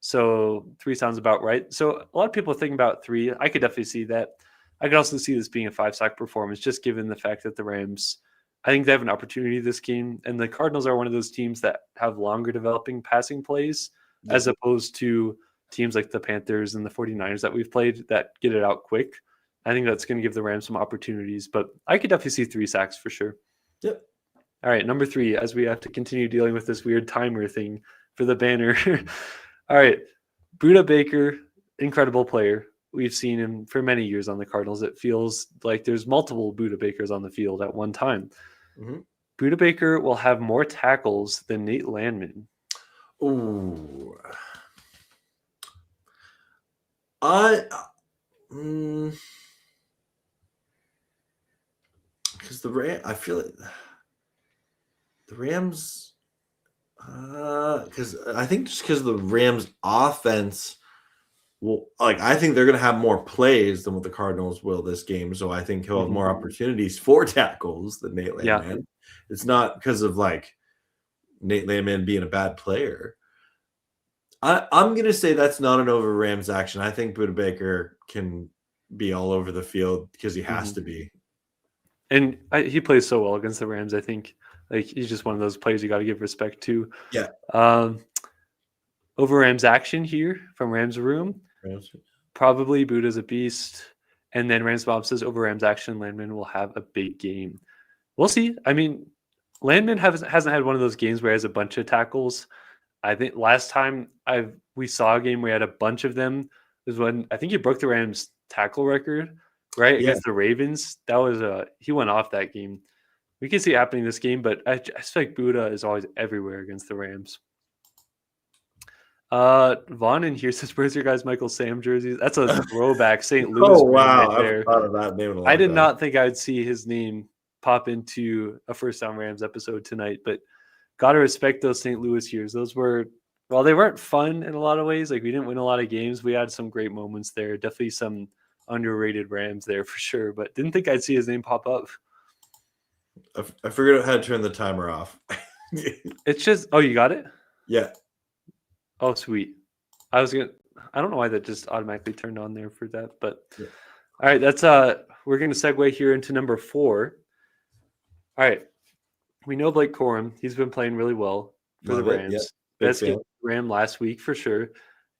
S2: So 3 sounds about right. So a lot of people are thinking about 3. I could definitely see that. I could also see this being a 5-sack performance, just given the fact that the Rams, I think they have an opportunity this game. And the Cardinals are one of those teams that have longer developing passing plays, as opposed to teams like the Panthers and the 49ers that we've played that get it out quick. I think that's going to give the Rams some opportunities, but I could definitely see 3 sacks for sure.
S1: Yep.
S2: All right, number 3, as we have to continue dealing with this weird timer thing for the banner. All right, Budda Baker, incredible player. We've seen him for many years on the Cardinals. It feels like there's multiple Budda Bakers on the field at one time. Mm-hmm. Budda Baker will have more tackles than Nate Landman.
S1: Ooh. because I feel it. The Rams, because I think just because the Rams offense I think they're going to have more plays than what the Cardinals will this game. So I think he'll have more opportunities for tackles than Nate Landman. It's not because of Nate Landman being a bad player. I'm going to say that's not an over Rams action. I think Budda Baker can be all over the field because he has to be.
S2: And he plays so well against the Rams. I think he's just one of those players you got to give respect to.
S1: Yeah.
S2: Over Rams action here from Rams Room. Probably Budda's a beast. And then Rams Bob says over Rams action, Landman will have a big game. We'll see. I mean, Landman hasn't had one of those games where he has a bunch of tackles. I think last time we saw a game where he had a bunch of them was when I think he broke the Rams tackle record, right? Against the Ravens. That was he went off that game. We can see it happening this game, but I just feel like Budda is always everywhere against the Rams. Vaughn in here says, "Where's your guys' Michael Sam jerseys?" That's a throwback St. Louis.
S1: Oh wow,
S2: right there.
S1: I've thought of that name in a long
S2: I did
S1: time.
S2: not think I would see his name pop into a First Down Rams episode tonight, but gotta respect those St. Louis years. Those were, well, they weren't fun in a lot of ways. We didn't win a lot of games. We had some great moments there. Definitely some underrated Rams there for sure, but didn't think I'd see his name pop up.
S1: I figured out how to turn the timer off.
S2: It's just, oh, you got it?
S1: Yeah.
S2: Oh, sweet. I don't know why that just automatically turned on there for that, but all right, that's we're going to segue here into number 4. All right. We know Blake Corum. He's been playing really well for the Rams.
S1: Yep.
S2: Best game Ram last week for sure.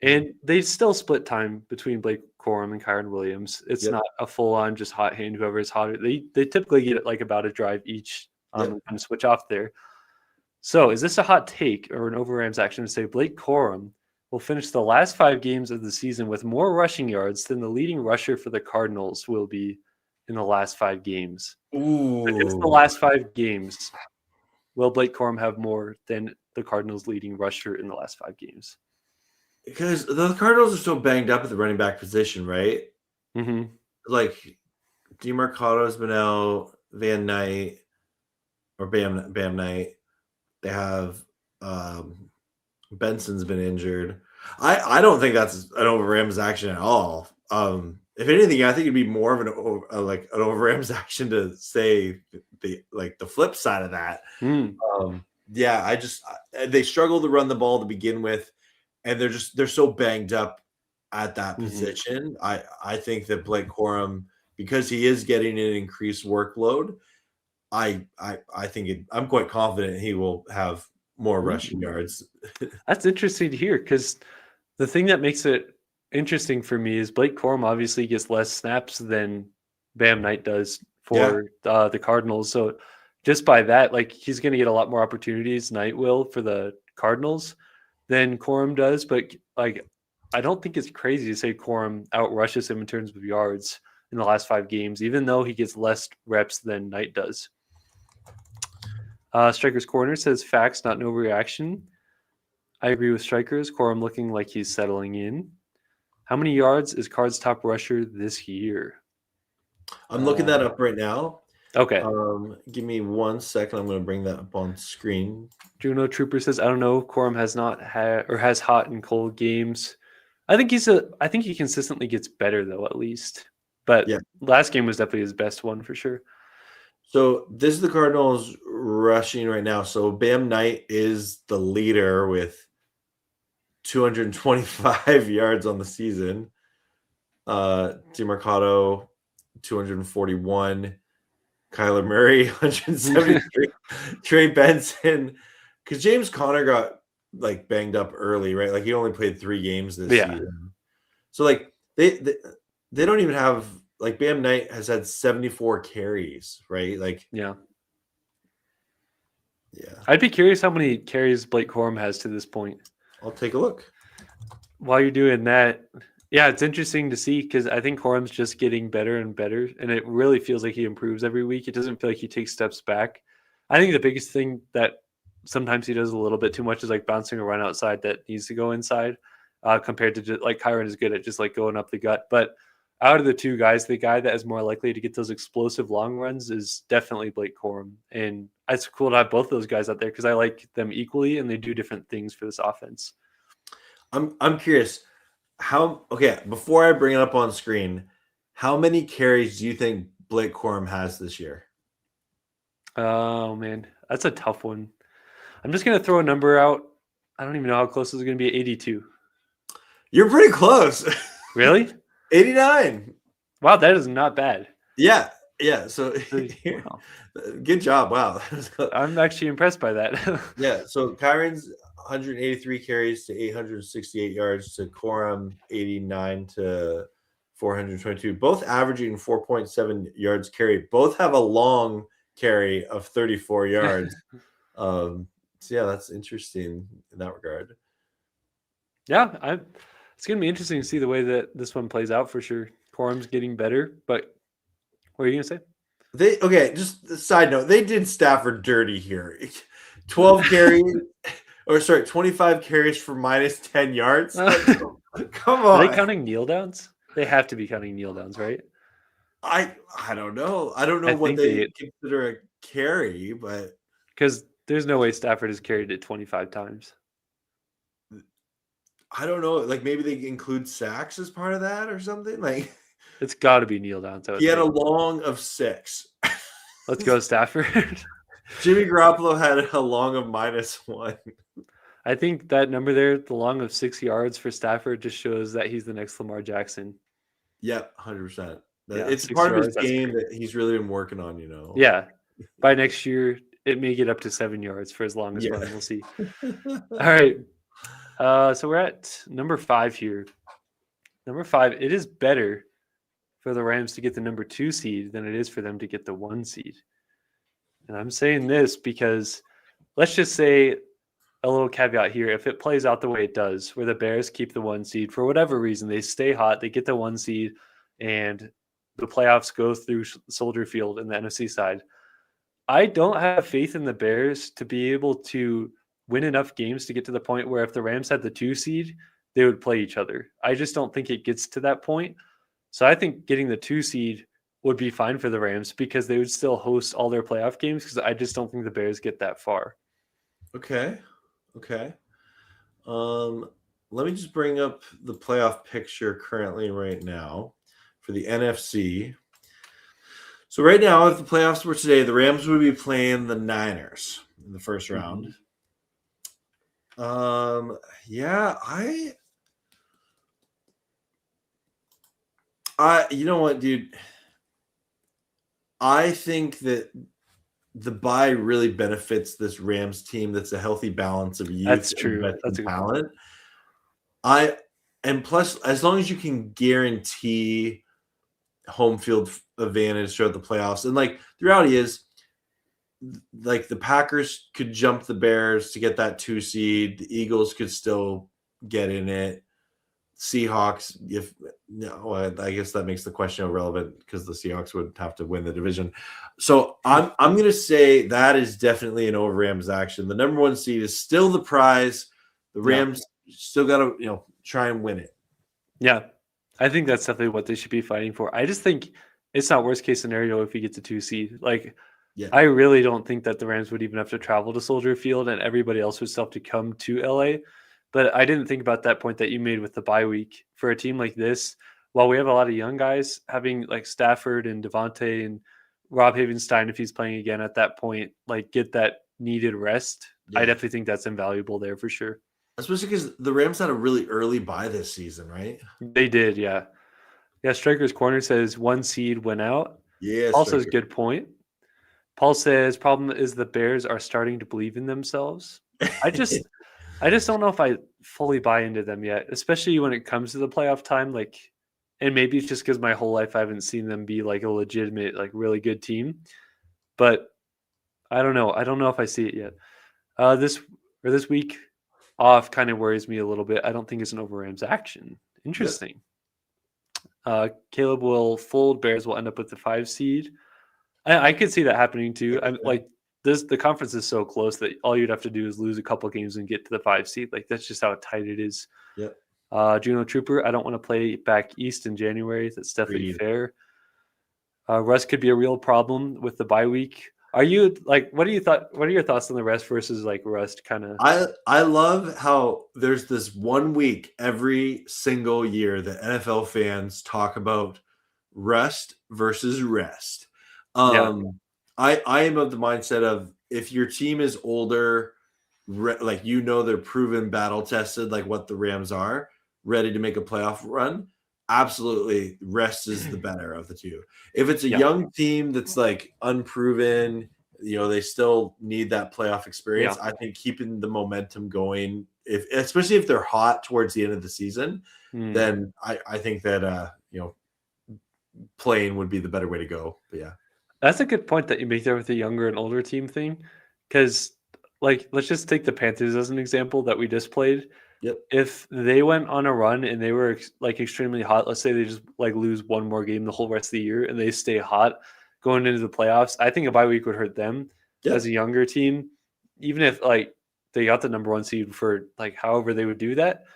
S2: And they still split time between Blake Corum and Kyren Williams. It's not a full-on just hot hand, whoever is hotter. They typically get about a drive each and switch off there. So is this a hot take or an over Rams action to say Blake Corum will finish the last 5 games of the season with more rushing yards than the leading rusher for the Cardinals will be in the last 5 games?
S1: Ooh.
S2: Against the last 5 games, will Blake Corum have more than the Cardinals' leading rusher in the last 5 games?
S1: Because the Cardinals are so banged up at the running back position, right?
S2: Mm-hmm.
S1: DeMarcoto's been out, Van Knight, or Bam Knight. They have Benson's been injured. I don't think that's an over Rams action at all. If anything, I think it'd be more of an over Rams action to say the flip side of that. They struggle to run the ball to begin with, and they're so banged up at that position. I think that Blake Corum, because he is getting an increased workload, I'm quite confident he will have more rushing yards.
S2: That's interesting to hear, because the thing that makes it interesting for me is Blake Corum obviously gets less snaps than Bam Knight does for the Cardinals. So just by that, he's going to get a lot more opportunities, Knight will, for the Cardinals than Corum does. But I don't think it's crazy to say Corum outrushes him in terms of yards in the last 5 games, even though he gets less reps than Knight does. Striker's Corner says facts, not no reaction. I agree with Strikers. Corum looking like he's settling in. How many yards is Card's top rusher this year?
S1: I'm looking that up right now.
S2: Okay.
S1: Give me 1 second. I'm going to bring that up on screen.
S2: Juno Trooper says, I don't know. Corum has not had or has hot and cold games. I think he consistently gets better though, at least. But last game was definitely his best one for sure.
S1: So this is the Cardinals rushing right now. So Bam Knight is the leader with 225 yards on the season. DeMarcado, 241. Kyler Murray, 173. Trey Benson, because James Conner got banged up early, right? He only played 3 games this season. So they don't even have Bam Knight has had 74 carries, right?
S2: I'd be curious how many carries Blake Corum has to this point.
S1: I'll take a look.
S2: While you're doing that, it's interesting to see, because I think Corum's just getting better and better, and it really feels like he improves every week. It doesn't feel like he takes steps back. I think the biggest thing that sometimes he does a little bit too much is bouncing a run outside that needs to go inside, compared to just Kyren is good at just going up the gut. But out of the two guys, the guy that is more likely to get those explosive long runs is definitely Blake Corum. And it's cool to have both those guys out there because I like them equally and they do different things for this offense.
S1: I'm curious before I bring it up on screen, how many carries do you think Blake Corum has this year?
S2: Oh man, that's a tough one. I'm just gonna throw a number out. I don't even know how close this is gonna be. 82.
S1: You're pretty close.
S2: Really?
S1: 89.
S2: Wow, that is not bad.
S1: Yeah. So
S2: Wow.
S1: Good job. Wow.
S2: I'm actually impressed by that.
S1: Yeah. So Kyren's 183 carries to 868 yards to Corum 89 to 422, both averaging 4.7 yards carry. Both have a long carry of 34 yards. So yeah, that's interesting in that regard.
S2: Yeah, it's going to be interesting to see the way that this one plays out for sure. Corum's getting better, but what are you going to
S1: say? Just a side note, they did Stafford dirty here. 12 carries, 25 carries for minus 10 yards. Come on.
S2: Are they counting kneel downs? They have to be counting kneel downs, right?
S1: I don't know. I don't know what they consider a carry, but
S2: because there's no way Stafford has carried it 25 times.
S1: I don't know. Like maybe they include sacks as part of that or something. Like
S2: it's got to be kneel downs.
S1: He had a long of 6.
S2: Let's go, Stafford.
S1: Jimmy Garoppolo had a long of -1.
S2: I think that number there, the long of 6 yards for Stafford, just shows that he's the next Lamar Jackson.
S1: Yep, 100%. It's part of his game that he's really been working on, you know.
S2: Yeah. By next year, it may get up to 7 yards for as long as run. We'll see. All right. So we're at number 5 here. Number 5, it is better for the Rams to get the number 2 seed than it is for them to get the 1 seed. And I'm saying this because let's just say a little caveat here. If it plays out the way it does, where the Bears keep the 1 seed for whatever reason, they stay hot, they get the 1 seed, and the playoffs go through Soldier Field in the NFC side, I don't have faith in the Bears to be able to win enough games to get to the point where if the Rams had the 2 seed, they would play each other. I just don't think it gets to that point. So I think getting the 2 seed would be fine for the Rams because they would still host all their playoff games because I just don't think the Bears get that far.
S1: Okay. Let me just bring up the playoff picture currently right now for the NFC. So right now, if the playoffs were today, the Rams would be playing the Niners in the first round. You know what, dude? I think that the bye really benefits this Rams team. That's a healthy balance of youth.
S2: That's true.
S1: That's talent. And plus, as long as you can guarantee home field advantage throughout the playoffs, and like the reality is, like the Packers could jump the Bears to get that 2 seed. The Eagles could still get in it. Seahawks, I guess that makes the question irrelevant because the Seahawks would have to win the division. So I'm going to say that is definitely an over Rams action. The number 1 seed is still the prize. The Rams still got to try and win it.
S2: Yeah, I think that's definitely what they should be fighting for. I just think it's not worst case scenario if he gets a 2 seed. I really don't think that the Rams would even have to travel to Soldier Field and everybody else would still have to come to LA. But I didn't think about that point that you made with the bye week. For a team like this, while we have a lot of young guys, having like Stafford and Davante and Rob Havenstein, if he's playing again at that point, get that needed rest, I definitely think that's invaluable there for sure.
S1: Especially because the Rams had a really early bye this season, right?
S2: They did, yeah. Yeah, Striker's Corner says 1 seed went out.
S1: Yeah,
S2: Paul says good point. Paul says problem is the Bears are starting to believe in themselves. I just don't know if I fully buy into them yet, especially when it comes to the playoff time. And maybe it's just because my whole life I haven't seen them be like a legitimate, really good team. But I don't know. I don't know if I see it yet. This week off kind of worries me a little bit. I don't think it's an over Rams action. Interesting. Caleb will fold. Bears will end up with the 5 seed. I could see that happening too. The conference is so close that all you'd have to do is lose a couple games and get to the 5 seed. That's just how tight it is.
S1: Yep.
S2: Juno Trooper, I don't want to play back east in January. That's definitely
S1: Agreed.
S2: fair. Rest could be a real problem with the bye week. Are you like? What are your thoughts on the rest versus like rust kind of?
S1: I love how there's this 1 week every single year that NFL fans talk about rust versus rest.
S2: Yeah,
S1: I am of the mindset of if your team is older, like they're proven battle tested, like what the Rams are, ready to make a playoff run. Absolutely, rest is the better of the two. If it's a
S2: yeah,
S1: young team that's like unproven, they still need that playoff
S2: yeah.
S1: experience. I think keeping the momentum going, especially if they're hot towards the end of the season, then I think that playing would be the better way to go. But yeah.
S2: That's a good point that you make there with the younger and older team thing, because like let's just take the Panthers as an example that we just played.
S1: Yep.
S2: If they went on a run and they were like extremely hot, let's say they just like lose one more game the whole rest of the year and they stay hot going into the playoffs, I think a bye week would hurt them as a younger team, even if like they got the number one seed for like however they would do that.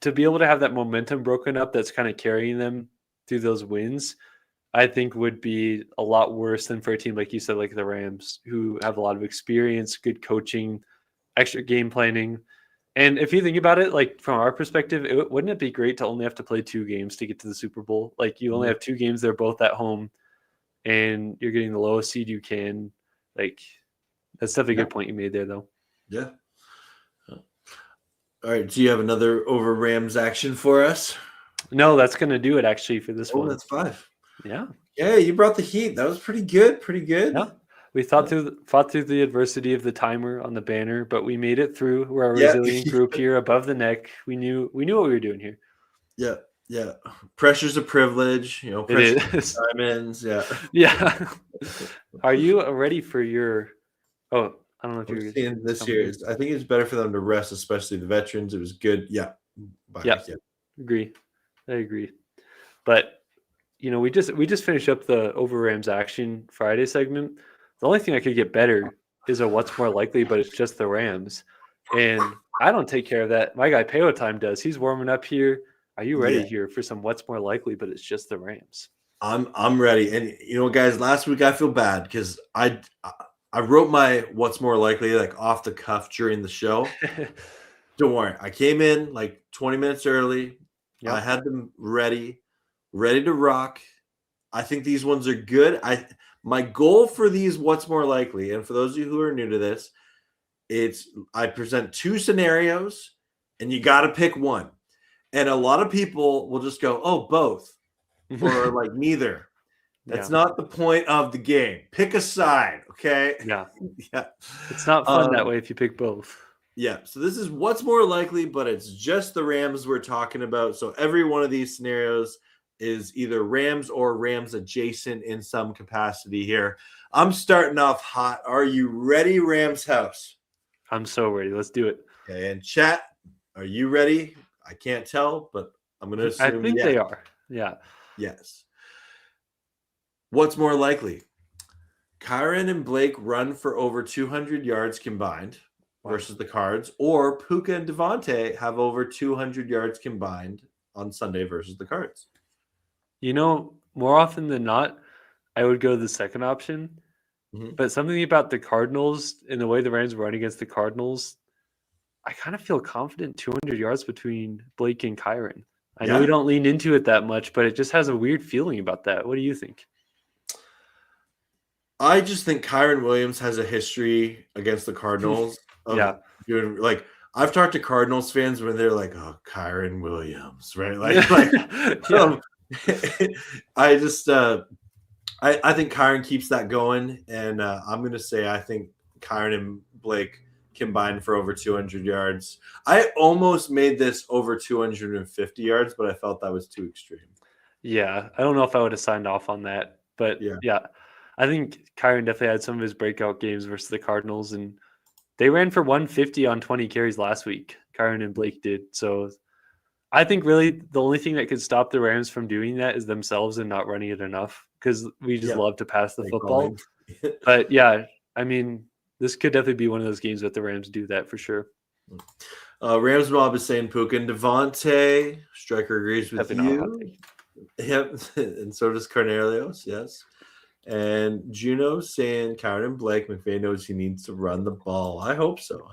S2: To be able to have that momentum broken up that's kind of carrying them through those wins, I think would be a lot worse than for a team like you said, like the Rams, who have a lot of experience, good coaching, extra game planning. And if you think about it, like from our perspective, wouldn't it be great to only have to play 2 games to get to the Super Bowl? Like you only have 2 games, they're both at home, and you're getting the lowest seed you can. Like that's definitely a good point you made there, though.
S1: Yeah. All right. Do you have another over Rams action for us?
S2: No, that's going to do it actually for this one.
S1: That's 5.
S2: Yeah.
S1: Yeah, you brought the heat. That was pretty good. Pretty good.
S2: Yeah. We fought through the adversity of the timer on the banner, but we made it through. We're a resilient group here above the neck. We knew what we were doing here.
S1: Yeah. Yeah. Pressure's a privilege, pressure diamonds. Yeah.
S2: Yeah. Are you ready for your I don't know if you're
S1: seeing this year. I think it's better for them to rest, especially the veterans. It was good. Yeah.
S2: Agree. I agree. But we just finished up the over Rams action Friday segment. The only thing I could get better is a what's more likely, but it's just the Rams. And I don't take care of that. My guy Peo Time does. He's warming up here. Are you ready here for some what's more likely, but it's just the Rams?
S1: I'm ready. And guys, last week I feel bad because I wrote my what's more likely like off the cuff during the show. Don't worry. I came in like 20 minutes early. Yep. I had them ready to rock. I think these ones are good. My goal for these what's more likely, and for those of you who are new to this, I present 2 scenarios and you got to pick one. And a lot of people will just go, "Oh, both." Or like neither. That's not the point of the game. Pick a side, okay?
S2: Yeah.
S1: Yeah.
S2: It's not fun that way if you pick both.
S1: Yeah. So this is what's more likely, but it's just the Rams we're talking about. So every one of these scenarios is either Rams or Rams adjacent in some capacity here. I'm starting off hot. Are you ready, Rams house?
S2: I'm so ready. Let's do it.
S1: Okay. And chat, are you ready? I can't tell, but I'm going to assume
S2: I think they are. Yeah.
S1: Yes. What's more likely? Kyren and Blake run for over 200 yards combined versus the Cards, or Puka and Davante have over 200 yards combined on Sunday versus the Cards?
S2: More often than not, I would go the second option. Mm-hmm. But something about the Cardinals and the way the Rams run against the Cardinals, I kind of feel confident 200 yards between Blake and Kyren. I know we don't lean into it that much, but it just has a weird feeling about that. What do you think?
S1: I just think Kyren Williams has a history against the Cardinals. Doing, like, I've talked to Cardinals fans when they're like, "Oh, Kyren Williams," right? I just I think Kyren keeps that going, and I'm going to say I think Kyren and Blake combined for over 200 yards. I almost made this over 250 yards, but I felt that was too extreme.
S2: Yeah, I don't know if I would have signed off on that, but yeah, I think Kyren definitely had some of his breakout games versus the Cardinals, and they ran for 150 on 20 carries last week. Kyren and Blake did. So I think really the only thing that could stop the Rams from doing that is themselves and not running it enough, because we just love to pass the football. But yeah, I mean, this could definitely be one of those games that the Rams do that for sure.
S1: Rams Mob is saying Puka and Davante. Striker agrees with
S2: Definitely not a hot
S1: you.
S2: take.
S1: Yep, and so does Cornelius. Yes, and Juno saying Kyren and Blake. McVay knows he needs to run the ball. I hope so.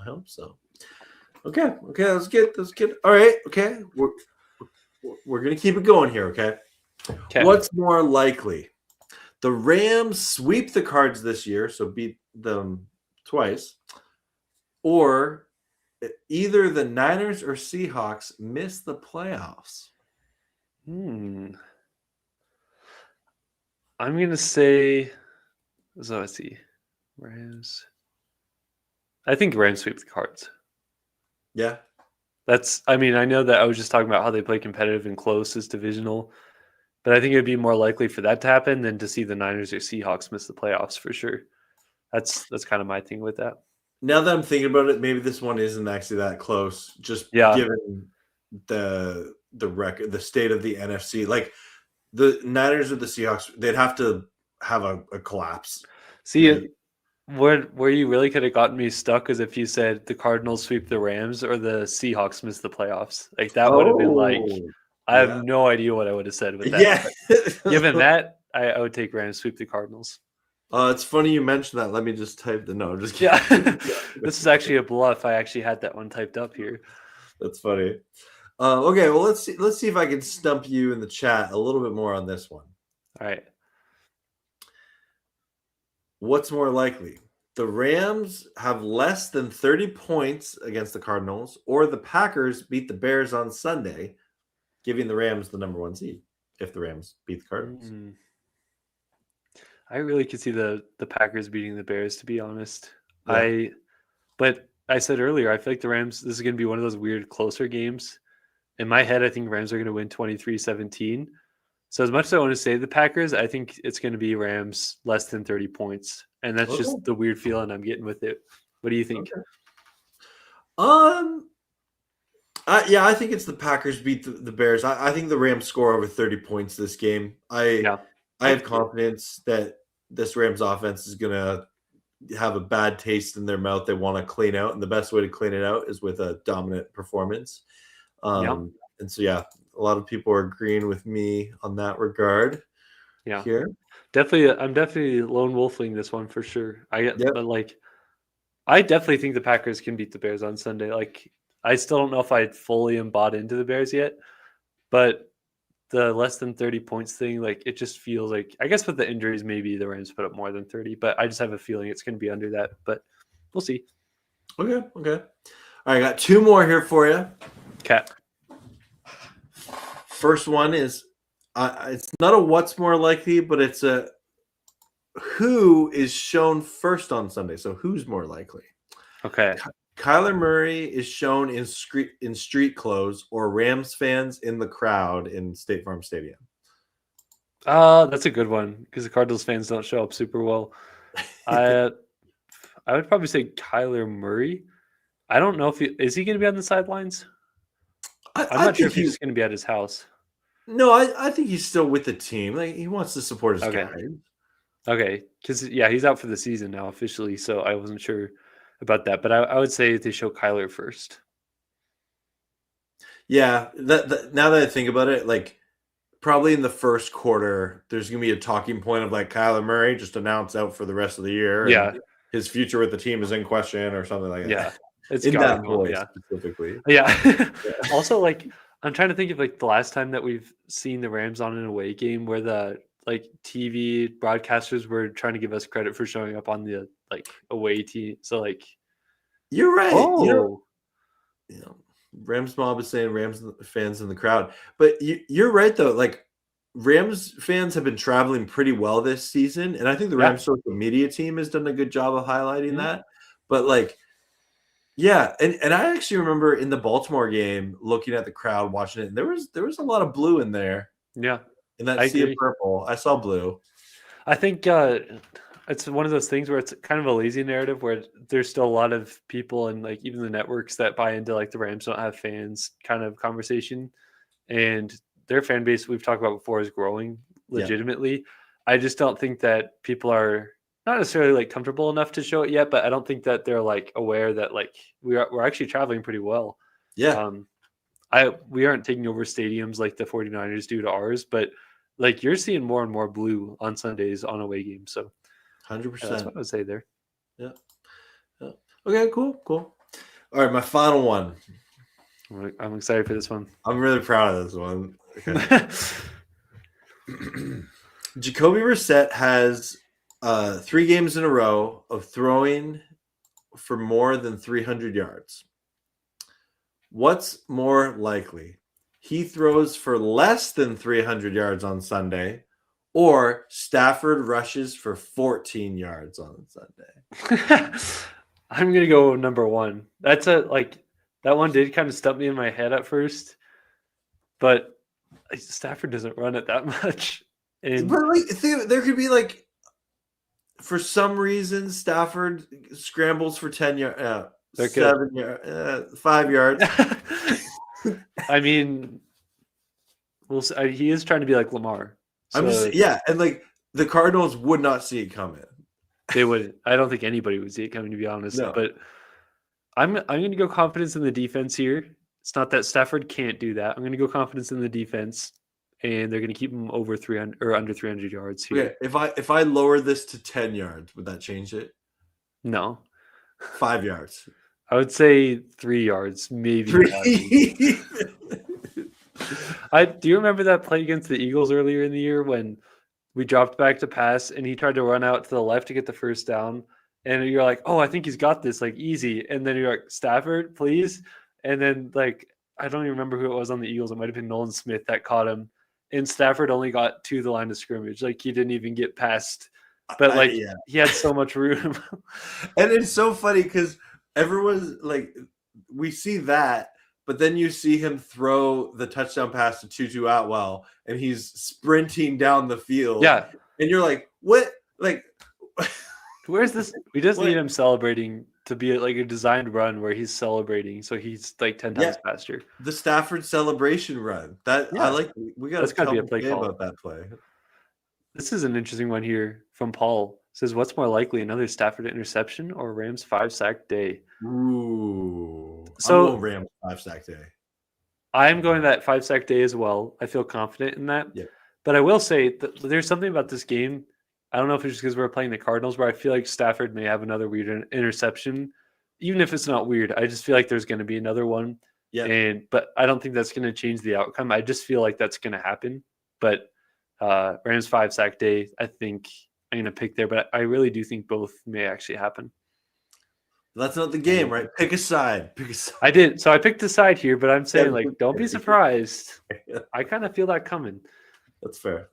S1: Okay, let's get. All right, okay, we're gonna keep it going here. Okay, what's more likely? The Rams sweep the Cards this year, so beat them twice, or either the Niners or Seahawks miss the playoffs.
S2: I'm going to say, so let's see, Rams. I think Rams sweep the Cards.
S1: Yeah.
S2: I know that I was just talking about how they play competitive and close as divisional, but I think it'd be more likely for that to happen than to see the Niners or Seahawks miss the playoffs for sure. That's kind of my thing with that.
S1: Now that I'm thinking about it, maybe this one isn't actually that close. Just given the record, the state of the NFC, like the Niners or the Seahawks, they'd have to have a collapse.
S2: See, right? Where you really could have gotten me stuck is if you said the Cardinals sweep the Rams or the Seahawks miss the playoffs. Like that would have been like, I have no idea what I would have said with that.
S1: Yeah.
S2: Given that, I would take Rams sweep the Cardinals.
S1: It's funny you mentioned that. Let me just type the no. Just
S2: kidding. Yeah. This is actually a bluff. I actually had that one typed up here.
S1: That's funny. Okay, well let's see if I can stump you in the chat a little bit more on this one.
S2: All right.
S1: What's more likely? The Rams have less than 30 points against the Cardinals, or the Packers beat the Bears on Sunday, giving the Rams the number 1 seed if the Rams beat the Cardinals.
S2: I really could see the Packers beating the Bears, to be honest.
S1: Yeah.
S2: But I said earlier, I feel like the Rams, this is going to be one of those weird closer games. In my head, I think Rams are going to win 23-17. So as much as I want to say the Packers, I think it's going to be Rams less than 30 points. And that's just the weird feeling I'm getting with it. What do you think?
S1: Okay. I think it's the Packers beat the Bears. I think the Rams score over 30 points this game. I have confidence that this Rams offense is going to have a bad taste in their mouth. They want to clean out, and the best way to clean it out is with a dominant performance. And so, a lot of people are agreeing with me on that regard.
S2: Yeah,
S1: here.
S2: I'm definitely lone wolfing this one for sure. But I definitely think the Packers can beat the Bears on Sunday. Like, I still don't know if I fully am bought into the Bears yet, but the less than 30 points thing, like, it just feels like, I guess with the injuries, maybe the Rams put up more than 30, but I just have a feeling it's going to be under that, but we'll see.
S1: Okay. All right, I got 2 more here for you.
S2: Okay.
S1: First one is, it's not a what's more likely, but it's a who is shown first on Sunday. So who's more likely?
S2: Okay.
S1: Kyler Murray is shown in street clothes, or Rams fans in the crowd in State Farm Stadium.
S2: That's a good one because the Cardinals fans don't show up super well. I would probably say Kyler Murray. I don't know if is he going to be on the sidelines? I'm not sure if he's going to be at his house.
S1: No, I think he's still with the team. Like, he wants to support his guys.
S2: Okay, because he's out for the season now officially, so I wasn't sure about that. But I would say they show Kyler first.
S1: Yeah, now that I think about it, like, probably in the first quarter, there's going to be a talking point of like Kyler Murray just announced out for the rest of the year.
S2: Yeah,
S1: and his future with the team is in question or something like that.
S2: Yeah, it's
S1: in that voice specifically.
S2: Yeah. Also, like, I'm trying to think of like the last time that we've seen the Rams on an away game where the TV broadcasters were trying to give us credit for showing up on the away team. So
S1: you're right.
S2: Oh,
S1: Rams mob is saying Rams fans in the crowd, but you're right though. Like, Rams fans have been traveling pretty well this season, and I think the Rams social media team has done a good job of highlighting that. But and I actually remember in the Baltimore game looking at the crowd, watching it, and there was a lot of blue in there.
S2: Yeah.
S1: In that sea of purple, I saw blue.
S2: I think it's one of those things where it's kind of a lazy narrative where there's still a lot of people and even the networks that buy into the Rams don't have fans kind of conversation, and their fan base we've talked about before is growing legitimately. Yeah. I just don't think that people are not necessarily comfortable enough to show it yet, but I don't think that they're aware that we're actually traveling pretty well.
S1: Yeah.
S2: We aren't taking over stadiums like the 49ers do to ours, but like you're seeing more and more blue on Sundays on away games. So
S1: 100%.
S2: that's what I would say there.
S1: Yeah. Okay, cool. All right, my final one.
S2: I'm excited for this one.
S1: I'm really proud of this one. Okay. Jacoby Brissett has 3 games in a row of throwing for more than 300 yards. What's more likely? He throws for less than 300 yards on Sunday, or Stafford rushes for 14 yards on Sunday?
S2: I'm gonna go number one. That's that one did kind of stump me in my head at first, but Stafford doesn't run it that much.
S1: But there could be like, for some reason, Stafford scrambles for 10 yards, 7 yards, 5 yards.
S2: I mean, he is trying to be like Lamar.
S1: So, and like the Cardinals would not see it coming.
S2: They wouldn't. I don't think anybody would see it coming, to be honest. No. But I'm going to go confidence in the defense here. It's not that Stafford can't do that. I'm going to go confidence in the defense, and they're going to keep him over 300 or under 300 yards here.
S1: Okay, if I lower this to 10 yards, would that change it?
S2: No.
S1: 5 yards.
S2: I would say 3 yards, maybe.
S1: 3.
S2: Do you remember that play against the Eagles earlier in the year when we dropped back to pass and he tried to run out to the left to get the first down? And you're like, oh, I think he's got this, like, easy. And then you're like, Stafford, please. And then, like, I don't even remember who it was on the Eagles. It might have been Nolan Smith that caught him. And Stafford only got to the line of scrimmage. Like, he didn't even get past. But, like, he had so much room.
S1: And it's so funny because everyone's like, we see that, but then you see him throw the touchdown pass to Tutu Atwell, and he's sprinting down the field.
S2: Yeah.
S1: And you're like, what? Like,
S2: where's this? We just need him celebrating to be like a designed run where he's celebrating. So he's like 10 times faster.
S1: The Stafford celebration run. I like, we got to tell
S2: be a play call
S1: about that play.
S2: This is an interesting one here from Paul. It says, what's more likely, another Stafford interception or Rams 5-sack day?
S1: Ooh.
S2: So
S1: I'm going Rams 5-sack day.
S2: I'm going that 5-sack day as well. I feel confident in that.
S1: Yeah.
S2: But I will say that there's something about this game. I don't know if it's just because we're playing the Cardinals, where I feel like Stafford may have another weird interception. Even if it's not weird, I just feel like there's going to be another one.
S1: Yeah.
S2: But I don't think that's going to change the outcome. I just feel like that's going to happen. But Rams 5-sack day, I think I'm going to pick there. But I really do think both may actually happen.
S1: That's not the game, right? Pick a side.
S2: I did. So I picked a side here, but I'm saying, like, don't be surprised. I kind of feel that coming.
S1: That's fair.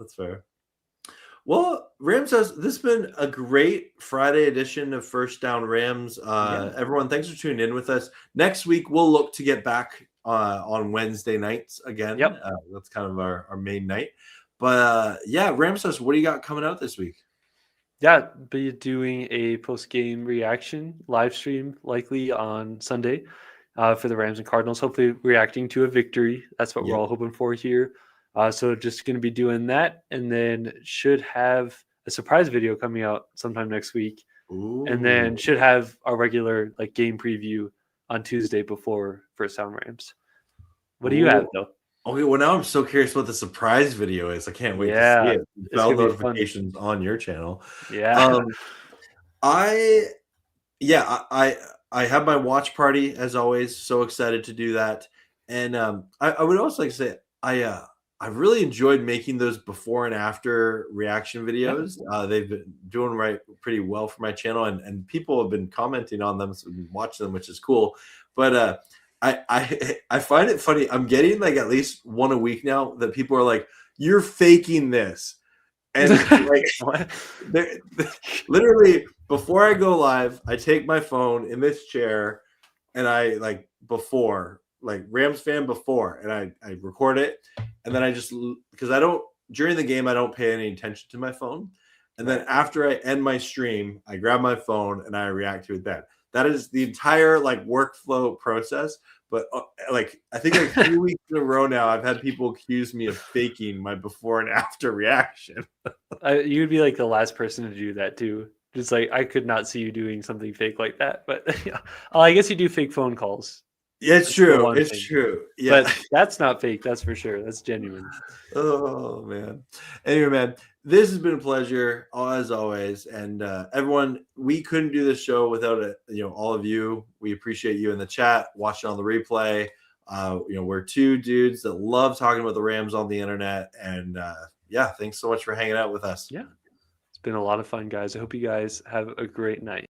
S1: Well, Rams this has been a great Friday edition of First Down Rams. Everyone, thanks for tuning in with us. Next week, we'll look to get back on Wednesday nights again.
S2: Yep.
S1: That's kind of our main night. But Rams, what do you got coming out this week?
S2: Yeah, be doing a post-game reaction live stream likely on Sunday for the Rams and Cardinals, hopefully reacting to a victory. That's what we're all hoping for here. So just going to be doing that, and then should have a surprise video coming out sometime next week.
S1: Ooh.
S2: And then should have our regular like game preview on Tuesday before First Down Rams. What do you have, though?
S1: Okay, well, now I'm so curious what the surprise video is. I can't wait to see it. Bell notifications on your channel.
S2: Yeah.
S1: I have my watch party as always. So excited to do that. And I would also like to say I've really enjoyed making those before and after reaction videos. They've been doing pretty well for my channel, and people have been commenting on them, so watch them, which is cool. But I find it funny. I'm getting like at least one a week now that people are like, "You're faking this," and like literally before I go live, I take my phone in this chair and I Rams fan before, and I record it, and then I just, because during the game I don't pay any attention to my phone, and then after I end my stream, I grab my phone and I react to it then. That is the entire workflow process. But I think 3 weeks in a row now, I've had people accuse me of faking my before and after reaction.
S2: You'd be like the last person to do that too. Just like, I could not see you doing something fake like that. But I guess you do fake phone calls.
S1: Yeah, it's
S2: That's the
S1: true.
S2: one
S1: It's
S2: thing.
S1: true. Yeah.
S2: But that's not fake. That's for sure. That's genuine.
S1: Oh man. Anyway, man, this has been a pleasure as always. And everyone, we couldn't do this show without all of you. We appreciate you in the chat, watching on the replay. We're two dudes that love talking about the Rams on the internet. And yeah, thanks so much for hanging out with us.
S2: Yeah. It's been a lot of fun, guys. I hope you guys have a great night.